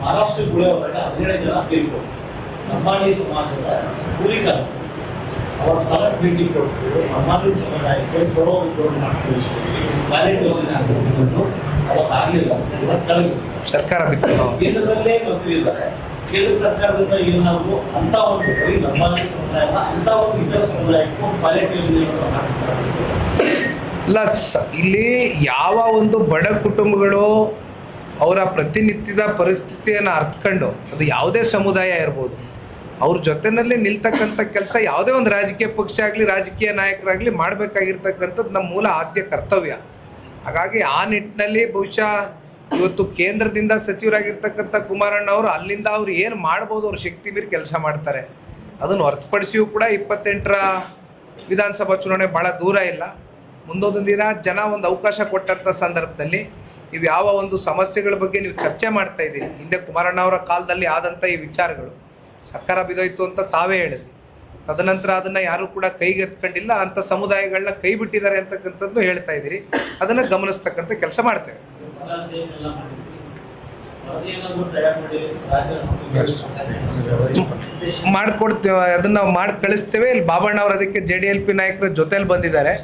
ಮಹಾರಾಷ್ಟ್ರ ಗುಳೆ ಹೋದಾಗ 17 ಜನ ತೀರ್ಕೊಂಡು ಲಂಬಾಣಿ ಸಮಾಜದ ಕೂಲಿಕಾರ ಅವರ ಸ್ಥಳ ಭೇಟಿ ಕೊಟ್ಟು ಲಂಬಾಣಿ ಸಮುದಾಯಕ್ಕೆ ಸರ್ವೋಪಯೋಗ ಮಾಡ್ತೀವಿ ವ್ಯಾಲೆಟ್ ಯೋಜನೆ ಆಗಿರುವುದನ್ನು ಅವತ್ತು ಆಗಲಿಲ್ಲ. ಸರ್ಕಾರ ಕೇಂದ್ರದಲ್ಲೇ ಬರ್ತಿದ್ದಾರೆ. ಕೇಂದ್ರ ಸರ್ಕಾರದಿಂದ ಏನಾದ್ರು ಅಂತ ಒಂದು ಬರೀ ಲಂಬಾಣಿ ಸಮುದಾಯ ಅಂತ ಒಂದು ಇತರ ಸಮುದಾಯಕ್ಕೂ ವ್ಯಾಲೆಟ್ ಯೋಜನೆಗಳನ್ನು ಹಾಕಿ ಇಲ್ಲ. ಇಲ್ಲಿ ಯಾವ ಒಂದು ಬಡ ಕುಟುಂಬಗಳು ಅವರ ಪ್ರತಿನಿತ್ಯದ ಪರಿಸ್ಥಿತಿಯನ್ನು ಅರ್ಥಕೊಂಡು, ಅದು ಯಾವುದೇ ಸಮುದಾಯ ಇರ್ಬೋದು, ಅವ್ರ ಜೊತೆಯಲ್ಲಿ ನಿಲ್ತಕ್ಕಂಥ ಕೆಲಸ ಯಾವುದೇ ಒಂದು ರಾಜಕೀಯ ಪಕ್ಷ ಆಗಲಿ ರಾಜಕೀಯ ನಾಯಕರಾಗಲಿ ಮಾಡಬೇಕಾಗಿರ್ತಕ್ಕಂಥದ್ದು ನಮ್ಮ ಮೂಲ ಆದ್ಯ ಕರ್ತವ್ಯ. ಹಾಗಾಗಿ ಆ ನಿಟ್ಟಿನಲ್ಲಿ ಬಹುಶಃ ಇವತ್ತು ಕೇಂದ್ರದಿಂದ ಸಚಿವರಾಗಿರ್ತಕ್ಕಂಥ ಕುಮಾರಣ್ಣ ಅವರು ಅಲ್ಲಿಂದ ಅವ್ರು ಏನು ಮಾಡ್ಬೋದು ಅವ್ರ ಶಕ್ತಿ ಮೀರಿ ಕೆಲಸ ಮಾಡ್ತಾರೆ. ಅದನ್ನು ಹೊರತುಪಡಿಸಿಯೂ ಕೂಡ 28ರ ವಿಧಾನಸಭಾ ಚುನಾವಣೆ ಭಾಳ ದೂರ ಇಲ್ಲ. ಮುಂದೊಂದು ದಿನ ಜನ ಒಂದು ಅವಕಾಶ ಕೊಟ್ಟಂಥ ಸಂದರ್ಭದಲ್ಲಿ ಇವು ಯಾವ ಒಂದು ಸಮಸ್ಯೆಗಳ ಬಗ್ಗೆ ನೀವು ಚರ್ಚೆ ಮಾಡ್ತಾ ಇದ್ದೀರಿ, ಹಿಂದೆ ಕುಮಾರಣ್ಣ ಅವರ ಕಾಲದಲ್ಲಿ ಆದಂಥ ಈ ವಿಚಾರಗಳು ಸರ್ಕಾರ ಬಿದ್ದೋಯ್ತು ಅಂತ ತಾವೇ ಹೇಳಿದ್ರಿ. ತದನಂತರ ಅದನ್ನು ಯಾರೂ ಕೂಡ ಕೈಗೆತ್ಕೊಂಡಿಲ್ಲ, ಅಂಥ ಸಮುದಾಯಗಳನ್ನ ಕೈ ಬಿಟ್ಟಿದ್ದಾರೆ ಅಂತಕ್ಕಂಥದ್ದು ಹೇಳ್ತಾ ಇದ್ದೀರಿ. ಅದನ್ನು ಗಮನಿಸ್ತಕ್ಕಂಥ ಕೆಲಸ ಮಾಡ್ತೇವೆ. ಮಾಡಿಕೊಡ್ತೇವೆ, ಅದನ್ನು ಮಾಡಿ ಕಳಿಸ್ತೇವೆ. ಇಲ್ಲಿ ಬಾಬಣ್ಣ ಅವರು ಅದಕ್ಕೆ JDLP ನಾಯಕರ ಜೊತೆಲಿ ಬಂದಿದ್ದಾರೆ.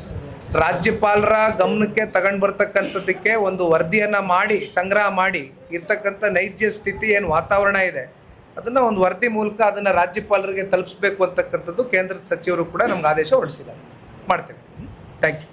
ರಾಜ್ಯಪಾಲರ ಗಮನಕ್ಕೆ ತಗೊಂಡು ಬರ್ತಕ್ಕಂಥದ್ದಕ್ಕೆ ಒಂದು ವರದಿಯನ್ನು ಮಾಡಿ ಸಂಗ್ರಹ ಮಾಡಿ ಇರ್ತಕ್ಕಂಥ ನೈಜ ಸ್ಥಿತಿ ಏನು ವಾತಾವರಣ ಇದೆ ಅದನ್ನು ಒಂದು ವರದಿ ಮೂಲಕ ಅದನ್ನು ರಾಜ್ಯಪಾಲರಿಗೆ ತಲುಪಿಸ್ಬೇಕು ಅಂತಕ್ಕಂಥದ್ದು ಕೇಂದ್ರದ ಸಚಿವರು ಕೂಡ ನಮ್ಗೆ ಆದೇಶ ಹೊರಡಿಸಿದ್ದಾರೆ. ಮಾಡ್ತೇವೆ. Thank you.